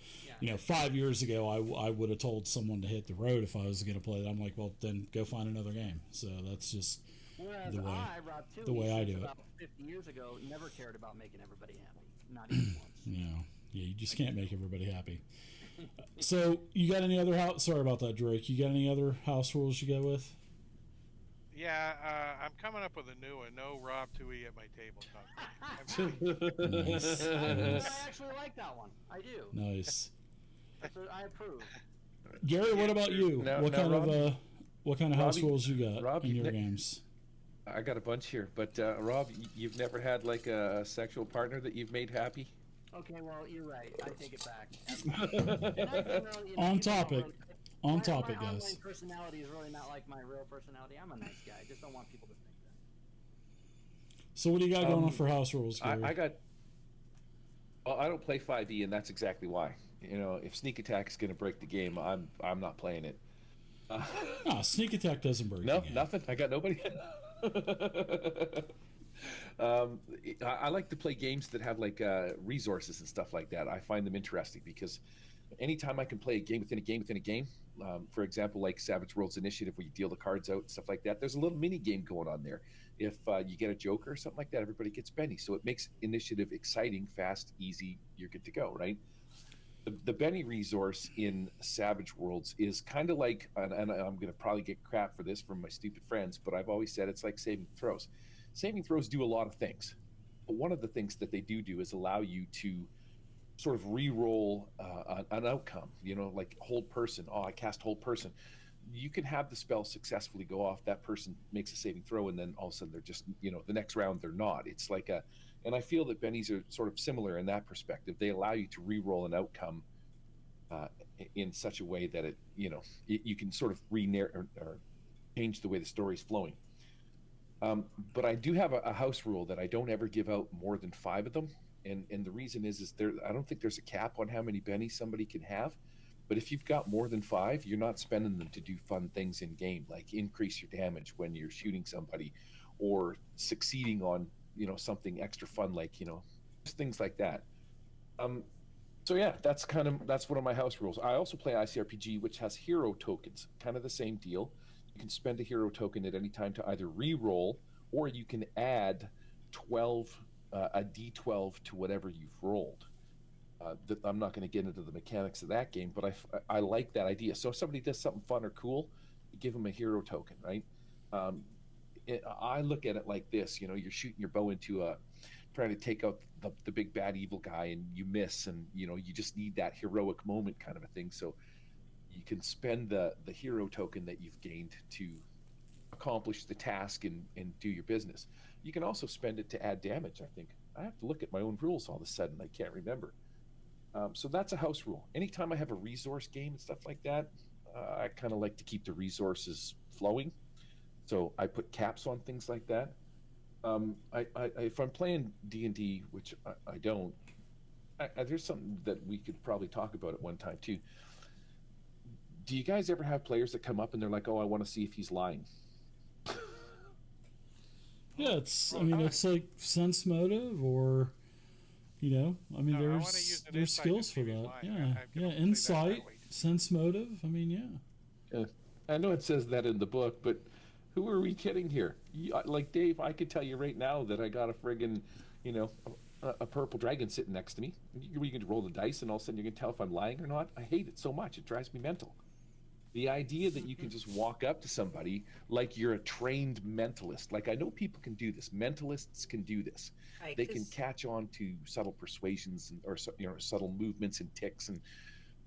5 years ago, I would have told someone to hit the road if I was going to play it. I'm like, well, then go find another game. So that's just Whereas the way Rob the way I do it. about 50 years ago, never cared about making everybody happy. Not even once. Yeah, you just can't make everybody happy. So you got any other house? Sorry about that, Drake. You got any other house rules you go with? Yeah, I'm coming up with a new one. No Rob Tui at my tabletop. Nice. I Nice. actually like that one. I do. Nice. I approve. Gary, what about you? Now, What now, kind Robbie, of house Robbie, rules you got Rob, in you've your ne- games? I got a bunch here, but Rob, you've never had like a sexual partner that you've made happy? Okay, well, you're right. I take it back. And I think, On people don't topic. really- On topic, my guys. online personality is really not like my real personality. I'm a nice guy. I just don't want people to think that. So what do you got going on for house rules, Gary? I got. Well, I don't play 5e, and that's exactly why. You know, if sneak attack is going to break the game, I'm not playing it. No, sneak attack doesn't break No, the game. nothing. I got nobody. I like to play games that have like resources and stuff like that. I find them interesting because anytime I can play a game within a game within a game, for example, like Savage Worlds Initiative, where you deal the cards out and stuff like that, there's a little mini game going on there. If you get a Joker or something like that, everybody gets Benny. So it makes initiative exciting, fast, easy. You're good to go, right? The Benny resource in Savage Worlds is kind of like, and I'm going to probably get crap for this from my stupid friends, but I've always said it's like saving throws. Saving throws do a lot of things. But one of the things that they do is allow you to sort of re-roll an outcome, you know, like hold person. Oh, I cast hold person. You can have the spell successfully go off. That person makes a saving throw, and then all of a sudden they're just, you know, the next round they're not. It's like a, and I feel that bennies are sort of similar in that perspective. They allow you to re-roll an outcome in such a way that it, you know, you can sort of or change the way the story's flowing. But I do have a house rule that I don't ever give out more than 5 of them. And the reason is there, I don't think there's a cap on how many bennies somebody can have. But if you've got more than 5, you're not spending them to do fun things in game, like increase your damage when you're shooting somebody, or succeeding on, you know, something extra fun, like, you know, just things like that. So yeah, that's one of my house rules. I also play ICRPG, which has hero tokens, kind of the same deal. You can spend a hero token at any time to either re-roll, or you can add 12 a d12 to whatever you've rolled. I'm not going to get into the mechanics of that game, but I like that idea. So if somebody does something fun or cool, you give them a hero token, right? I look at it like this, you know, you're shooting your bow into trying to take out the big bad evil guy, and you miss, and, you know, you just need that heroic moment kind of a thing. So you can spend the hero token that you've gained to accomplish the task and do your business. You can also spend it to add damage, I think. I have to look at my own rules all of a sudden. I can't remember. So that's a house rule. Anytime I have a resource game and stuff like that, I kind of like to keep the resources flowing. So I put caps on things like that. If I'm playing D&D, which I don't, there's something that we could probably talk about at one time too. Do you guys ever have players that come up and they're like, "Oh, I want to see if he's lying"? Yeah, it's like sense motive, or, you know, I mean, No, there's skills for that. Yeah, insight, sense motive. I mean, yeah. I know it says that in the book, but who are we kidding here? Like Dave, I could tell you right now that I got a friggin', you know, a purple dragon sitting next to me. You can roll the dice, and all of a sudden you can tell if I'm lying or not. I hate it so much; it drives me mental. The idea that you can just walk up to somebody like you're a trained mentalist. Like, I know people can do this. Mentalists can do this. Right, They can catch on to subtle persuasions or, you know, subtle movements and ticks,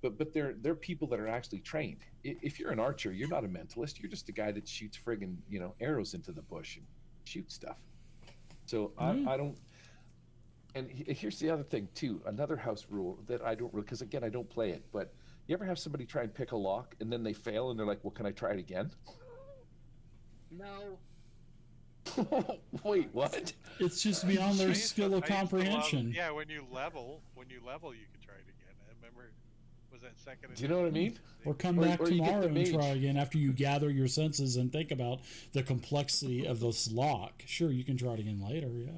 but they're people that are actually trained. If you're an archer, you're not a mentalist. You're just a guy that shoots friggin', you know, arrows into the bush and shoots stuff. So I don't. And here's the other thing too. Another house rule that I don't really, because again I don't play it, but you ever have somebody try and pick a lock and then they fail and they're like, "Well, can I try it again?" No. Wait, what? It's just beyond their skill of comprehension. Yeah, when you level, you can try it again. I remember, was that second? Do you know what I mean? Or come back tomorrow and try again after you gather your senses and think about the complexity of this lock. Sure, you can try it again later, yeah.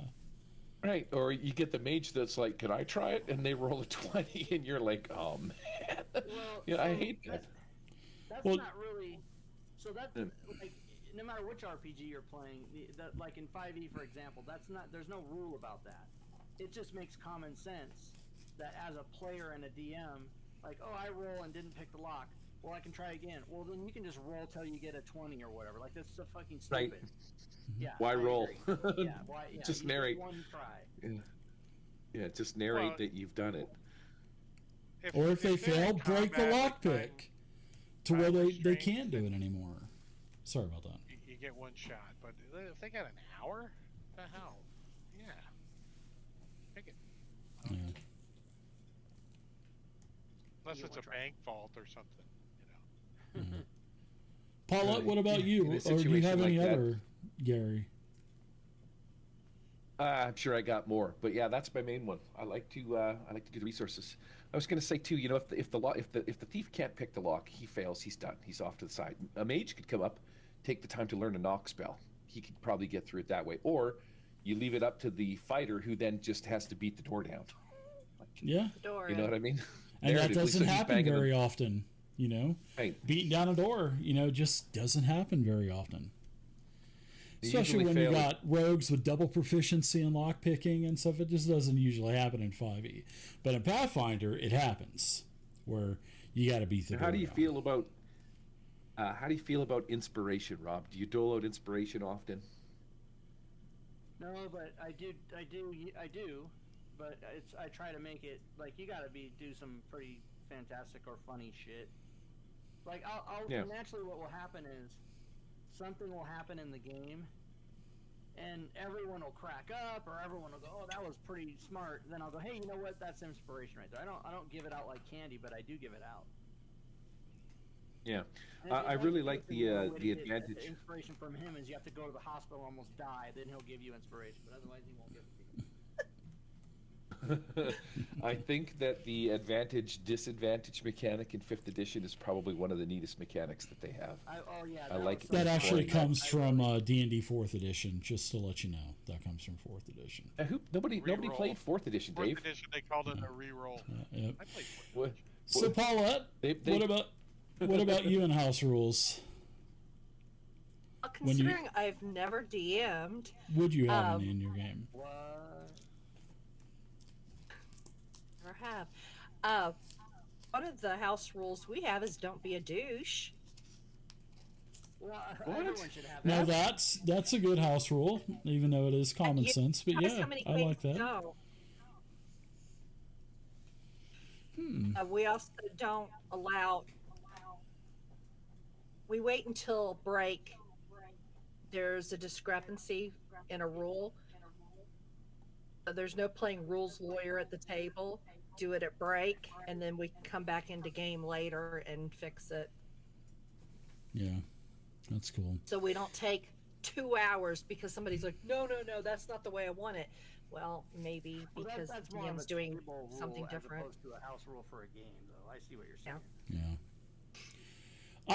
Right, or you get the mage that's like, "Can I try it?" And they roll a 20, and you're like, "Oh man." Well, yeah, I hate that. That's Well, not really. So that, like, no matter which RPG you're playing, that, like in 5e, for example, that's not. There's no rule about that. It just makes common sense that as a player and a DM, like, oh, I roll and didn't pick the lock. well, I can try again. Well, then you can just roll till you get a 20 or whatever. Like, that's so fucking Right. stupid. Yeah. Why I roll? agree. Yeah. Why? Yeah. Just you narrate. Get one try. Yeah, just narrate Well, that you've done it. Or if they they're in fail, break the combat, like lockpick to time where they restraints, can't do then it anymore. Sorry about that. you get one shot. But if they got an hour, the hell, yeah, pick it. Yeah. Unless You it's a want to try. bank vault or something, you know. Paulette, what about you? In a Or do you situation have any like that- other, Gary? I'm sure I got more, but yeah, that's my main one. I like to do the resources. I was going to say too, you know, if the thief can't pick the lock, he fails. He's done. He's off to the side. A mage could come up, take the time to learn a knock spell. He could probably get through it that way. Or you leave it up to the fighter, who then just has to beat the door down. Yeah. Door. You know what I mean? And that Narratively, doesn't so he's happen banging very them. often, you know? Right. Beating down a door, you know, just doesn't happen very often. They Especially usually when you fail got rogues with double proficiency in lockpicking and stuff. It just doesn't usually happen in 5e. But in Pathfinder, it happens, where you got to beat the door How do you down. feel about inspiration, Rob? Do you dole out inspiration often? No, but I do. But I try to make it like you gotta do some pretty fantastic or funny shit. Like I'll Yeah. naturally what will happen is something will happen in the game, and everyone will crack up or everyone will go, "Oh, that was pretty smart." Then I'll go, "Hey, you know what? That's inspiration right there." I don't give it out like candy, but I do give it out. Yeah. And I it's really the like thing, you know, the the advantage. inspiration from him is you have to go to the hospital and almost die, then he'll give you inspiration, but otherwise he won't give it to you. I think that the advantage-disadvantage mechanic in 5th edition is probably one of the neatest mechanics that they have. Oh yeah, I like was it. That actually Boring. comes from D&D 4th edition, just to let you know. That comes from 4th edition. Nobody Reroll. played 4th edition, Fourth Dave. edition, they called it a reroll. Yep. I played fourth What? edition. So, Paulette, They- what about you in house rules? when you- Considering I've never DM'd, Would you have any in your game? What? never have. One of the house rules we have is don't be a douche. Well, What? everyone should have No, that. that's a good house rule, even though it is common You sense. But Notice yeah, how many I like ways that. don't. Hmm. We also don't allow. We wait until break. There's a discrepancy in a rule. So there's no playing rules lawyer at the table. Do it at break, and then we come back into game later and fix it. Yeah, that's cool. So we don't take 2 hours because somebody's like, no, that's not the way I want it. Well, maybe Well, because that's more of DM's a doing table rule something as different. opposed to a house rule for a game, though. I see what you're saying. Yeah.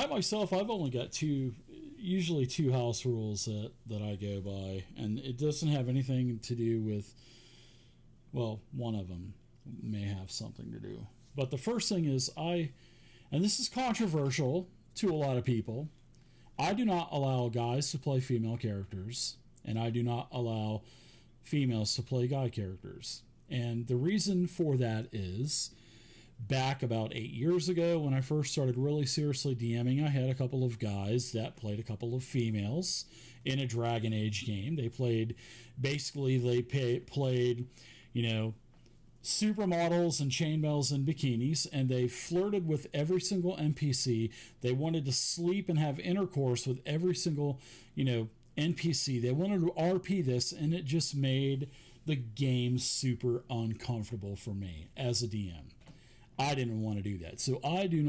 I myself, I've only got usually two house rules that I go by, and it doesn't have anything to do with, well, one of them may have something to do. But the first thing is and this is controversial to a lot of people, I do not allow guys to play female characters, and I do not allow females to play guy characters. And the reason for that is, back about 8 years ago when I first started really seriously DMing, I had a couple of guys that played a couple of females in a Dragon Age game. They played, supermodels and chainmails and bikinis, and they flirted with every single NPC. They wanted to sleep and have intercourse with every single, NPC. They wanted to RP this, and it just made the game super uncomfortable for me as a DM. I didn't want to do that. So I don't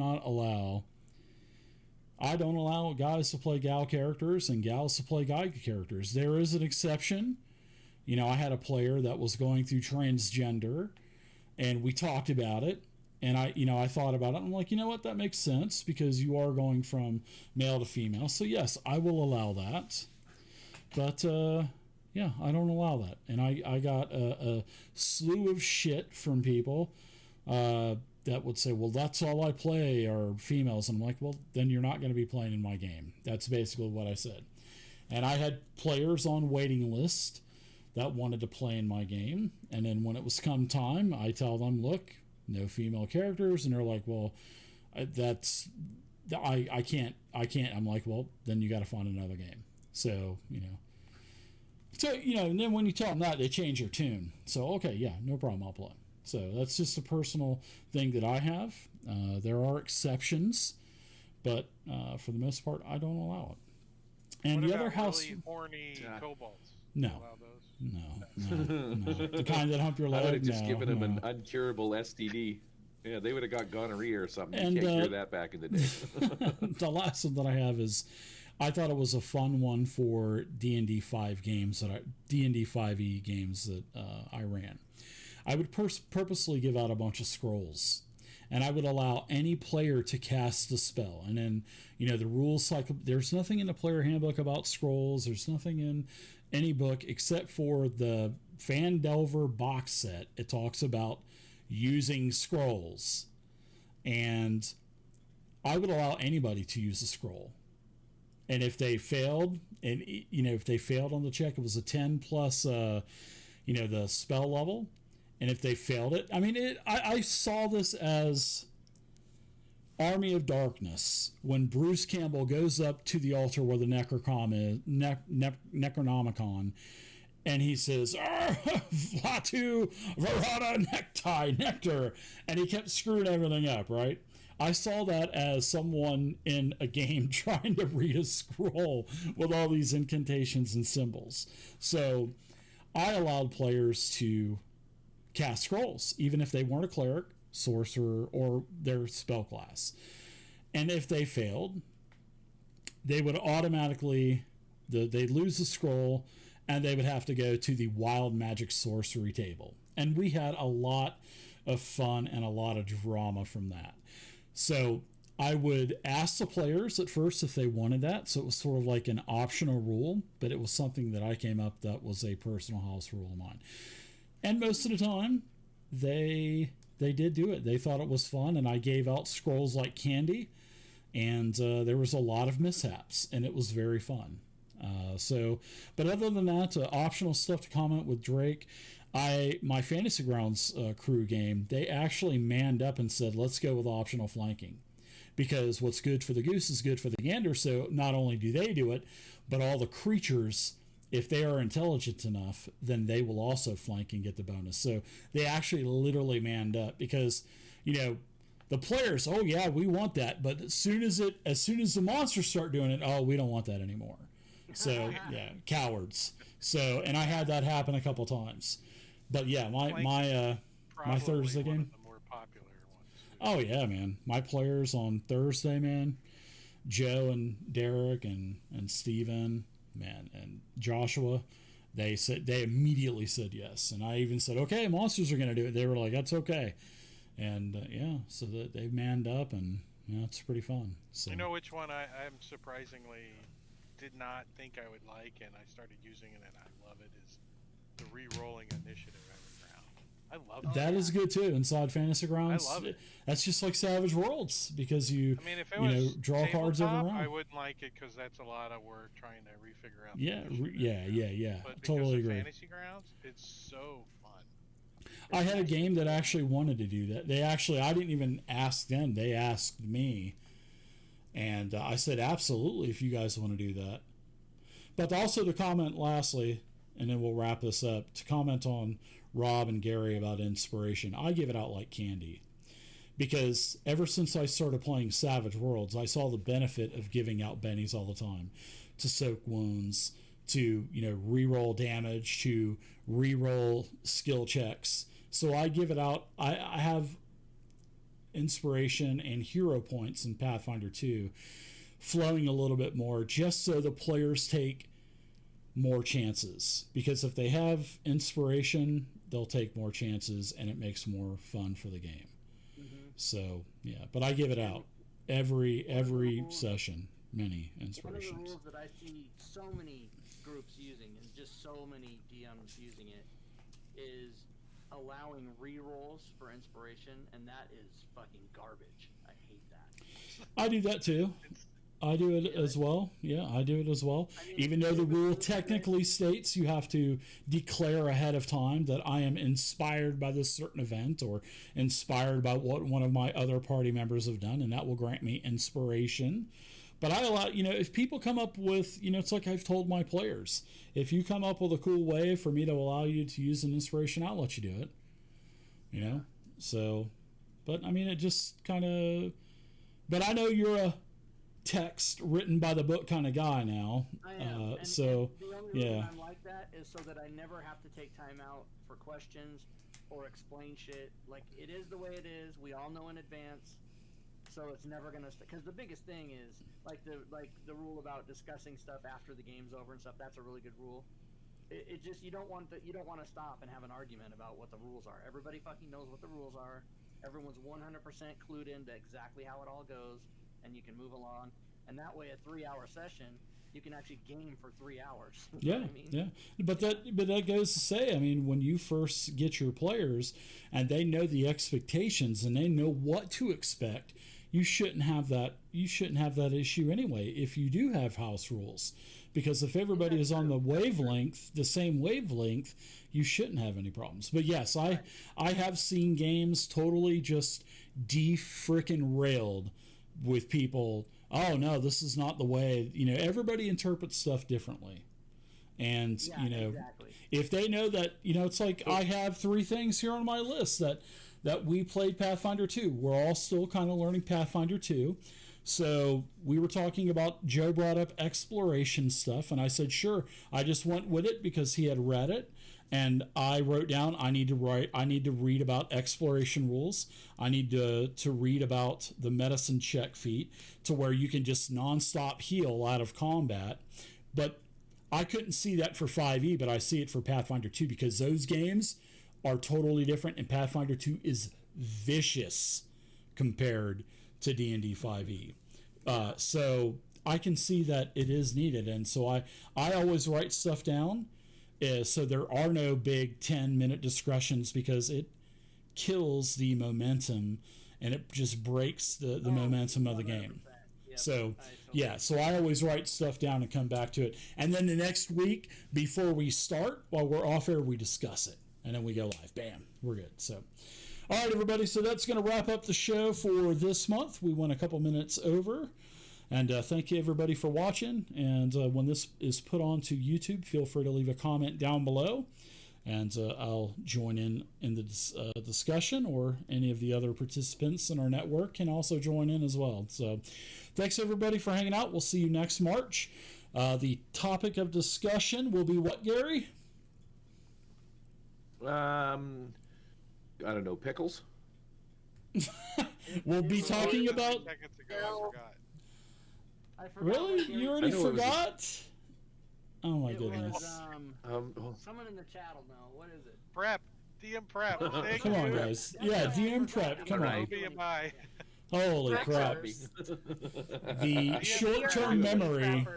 allow guys to play gal characters and gals to play guy characters. There is an exception. I had a player that was going through transgender, and we talked about it, and I thought about it. I'm like, you know what, that makes sense because you are going from male to female. So yes, I will allow that. But yeah, I don't allow that. And I got a slew of shit from people that would say, well, that's all I play are females. And I'm like, well, then you're not going to be playing in my game. That's basically what I said. And I had players on waiting list that wanted to play in my game. And then when it was come time, I tell them, look, no female characters. And they're like, well, that's I can't. I'm like, well, then you got to find another game. So and then when you tell them that, they change their tune. So okay, yeah, no problem, I'll play. So that's just a personal thing that I have. There are exceptions, but for the most part, I don't allow it. And what the about other house, really horny kobolds? No. Allow those? no, the kind that hump your leg. I would have just given them no. an uncurable STD. Yeah, they would have got gonorrhea or something. And, You can't cure that back in the day. The last one that I have is, I thought it was a fun one for D&D 5 games D&D 5e games that I ran. I would purposely give out a bunch of scrolls, and I would allow any player to cast a spell. And then, the rules cycle. There's nothing in the player handbook about scrolls. There's nothing in any book except for the Fandelver box set. It talks about using scrolls, and I would allow anybody to use a scroll. And if they failed, and if they failed on the check, it was a 10 plus, the spell level. And if they failed it, I saw this as Army of Darkness when Bruce Campbell goes up to the altar where the Necronomicon, and he says, Vlatu, Verada, Necktie, Nectar, and he kept screwing everything up, right? I saw that as someone in a game trying to read a scroll with all these incantations and symbols. So I allowed players to cast scrolls, even if they weren't a cleric, sorcerer, or their spell class. And if they failed, they would automatically, they'd lose the scroll, and they would have to go to the wild magic sorcery table. And we had a lot of fun and a lot of drama from that. So I would ask the players at first if they wanted that. So it was sort of like an optional rule, but it was something that I came up that was a personal house rule of mine. And most of the time, they did do it. They thought it was fun, and I gave out scrolls like candy, and there was a lot of mishaps, and it was very fun. But other than that, optional stuff to comment with Drake. My Fantasy Grounds crew game, they actually manned up and said, let's go with optional flanking. Because what's good for the goose is good for the gander, so not only do they do it, but all the creatures, if they are intelligent enough, then they will also flank and get the bonus. So they actually literally manned up because, the players, oh yeah, we want that. But as soon as the monsters start doing it, oh, we don't want that anymore. So yeah, cowards. So, and I had that happen a couple times. But yeah, my Thursday game. One of the more popular ones. Oh yeah, man. My players on Thursday, man. Joe and Derek and Steven, man, and Joshua, they immediately said yes. And I even said, okay, monsters are going to do it. They were like, that's okay. And so that they manned up, and it's pretty fun. So. You know which one I'm surprisingly did not think I would like, and I started using it, and I love it, is the re-rolling initiative every round. I love that. Is good too. Inside Fantasy Grounds, I love it. That's just like Savage Worlds because you if it was draw cards every round. I wouldn't like it because that's a lot of work trying to refigure out. Yeah. But Totally agree. Fantasy Grounds, it's so fun. I had a game that actually wanted to do that. I didn't even ask them. They asked me. And I said, absolutely, if you guys want to do that. But also to comment lastly, and then we'll wrap this up, to comment on Rob and Gary about inspiration. I give it out like candy. Because ever since I started playing Savage Worlds, I saw the benefit of giving out bennies all the time. To soak wounds, to re-roll damage, to re-roll skill checks. So I give it out. I have inspiration and hero points in Pathfinder 2 flowing a little bit more just so the players take more chances, because if they have inspiration they'll take more chances and it makes more fun for the game. So yeah, but I give it out every session, many inspirations. One of the rules that I see so many groups using and just so many DMs using it is allowing re-rolls for inspiration, and that is fucking garbage. I hate that. I do that too. I do it as well. Yeah, I do it as well. Even though the rule technically states you have to declare ahead of time that I am inspired by this certain event or inspired by what one of my other party members have done, and that will grant me inspiration. But I allow, if people come up with, it's like I've told my players, if you come up with a cool way for me to allow you to use an inspiration, I'll let you do it. So, but I mean, it just kind of, but I know you're a text written by the book kind of guy now. I am. And so the only reason I'm like that is so that I never have to take time out for questions or explain shit. Like, it is the way it is. We all know in advance. So it's never gonna. Because the biggest thing is like the rule about discussing stuff after the game's over and stuff. That's a really good rule. It just you don't want to stop and have an argument about what the rules are. Everybody fucking knows what the rules are. Everyone's 100% clued into exactly how it all goes, and you can move along. And that way, a 3-hour session, you can actually game for 3 hours. Yeah, I mean? yeah. But that goes to say, I mean, when you first get your players and they know the expectations and they know what to expect, you shouldn't have that. You shouldn't have that issue anyway. If you do have house rules, because if everybody is on the wavelength, the same wavelength, you shouldn't have any problems. But yes, I have seen games totally just de-frickin' railed with people. Oh no, this is not the way. Everybody interprets stuff differently, and exactly. If they know that, it's like I have 3 things here on my list that we played Pathfinder 2. We're all still kind of learning Pathfinder 2. So we were talking about, Joe brought up exploration stuff, and I said, sure. I just went with it because he had read it, and I wrote down, I need to read about exploration rules. I need to read about the medicine check feat to where you can just nonstop heal out of combat. But I couldn't see that for 5e, but I see it for Pathfinder 2 because those games are totally different, and Pathfinder 2 is vicious compared to D&D 5e. So I can see that it is needed, and so I always write stuff down so there are no big 10-minute discussions because it kills the momentum and it just breaks the momentum of the game. Yep. So so I always write stuff down and come back to it, and then the next week before we start, while we're off air, we discuss it, and then we go live. Bam, we're good. So all right, everybody, so that's going to wrap up the show for this month. We went a couple minutes over, and thank you, everybody, for watching. And when this is put onto YouTube, feel free to leave a comment down below, and I'll join in the discussion, or any of the other participants in our network can also join in as well. So thanks, everybody, for hanging out. We'll see you next March. The topic of discussion will be what, Gary? I don't know, pickles? We'll be talking about... Seconds ago, I forgot. Really? You already forgot? Oh my It goodness. was, someone in the chat will know. What is it? Prep. DM prep. Thank Come on, you. guys. Yeah, DM prep. Come on. BMI. Holy crap. The short-term memory...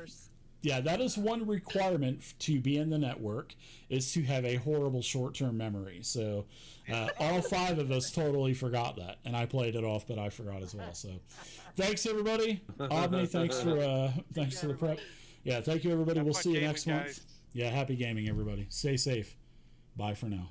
Yeah, that is one requirement to be in the network, is to have a horrible short-term memory. So all 5 of us totally forgot that, and I played it off, but I forgot as well. So thanks, everybody. Avni, thanks for the prep. Yeah, thank you, everybody. We'll see you next month. Yeah, happy gaming, everybody. Stay safe. Bye for now.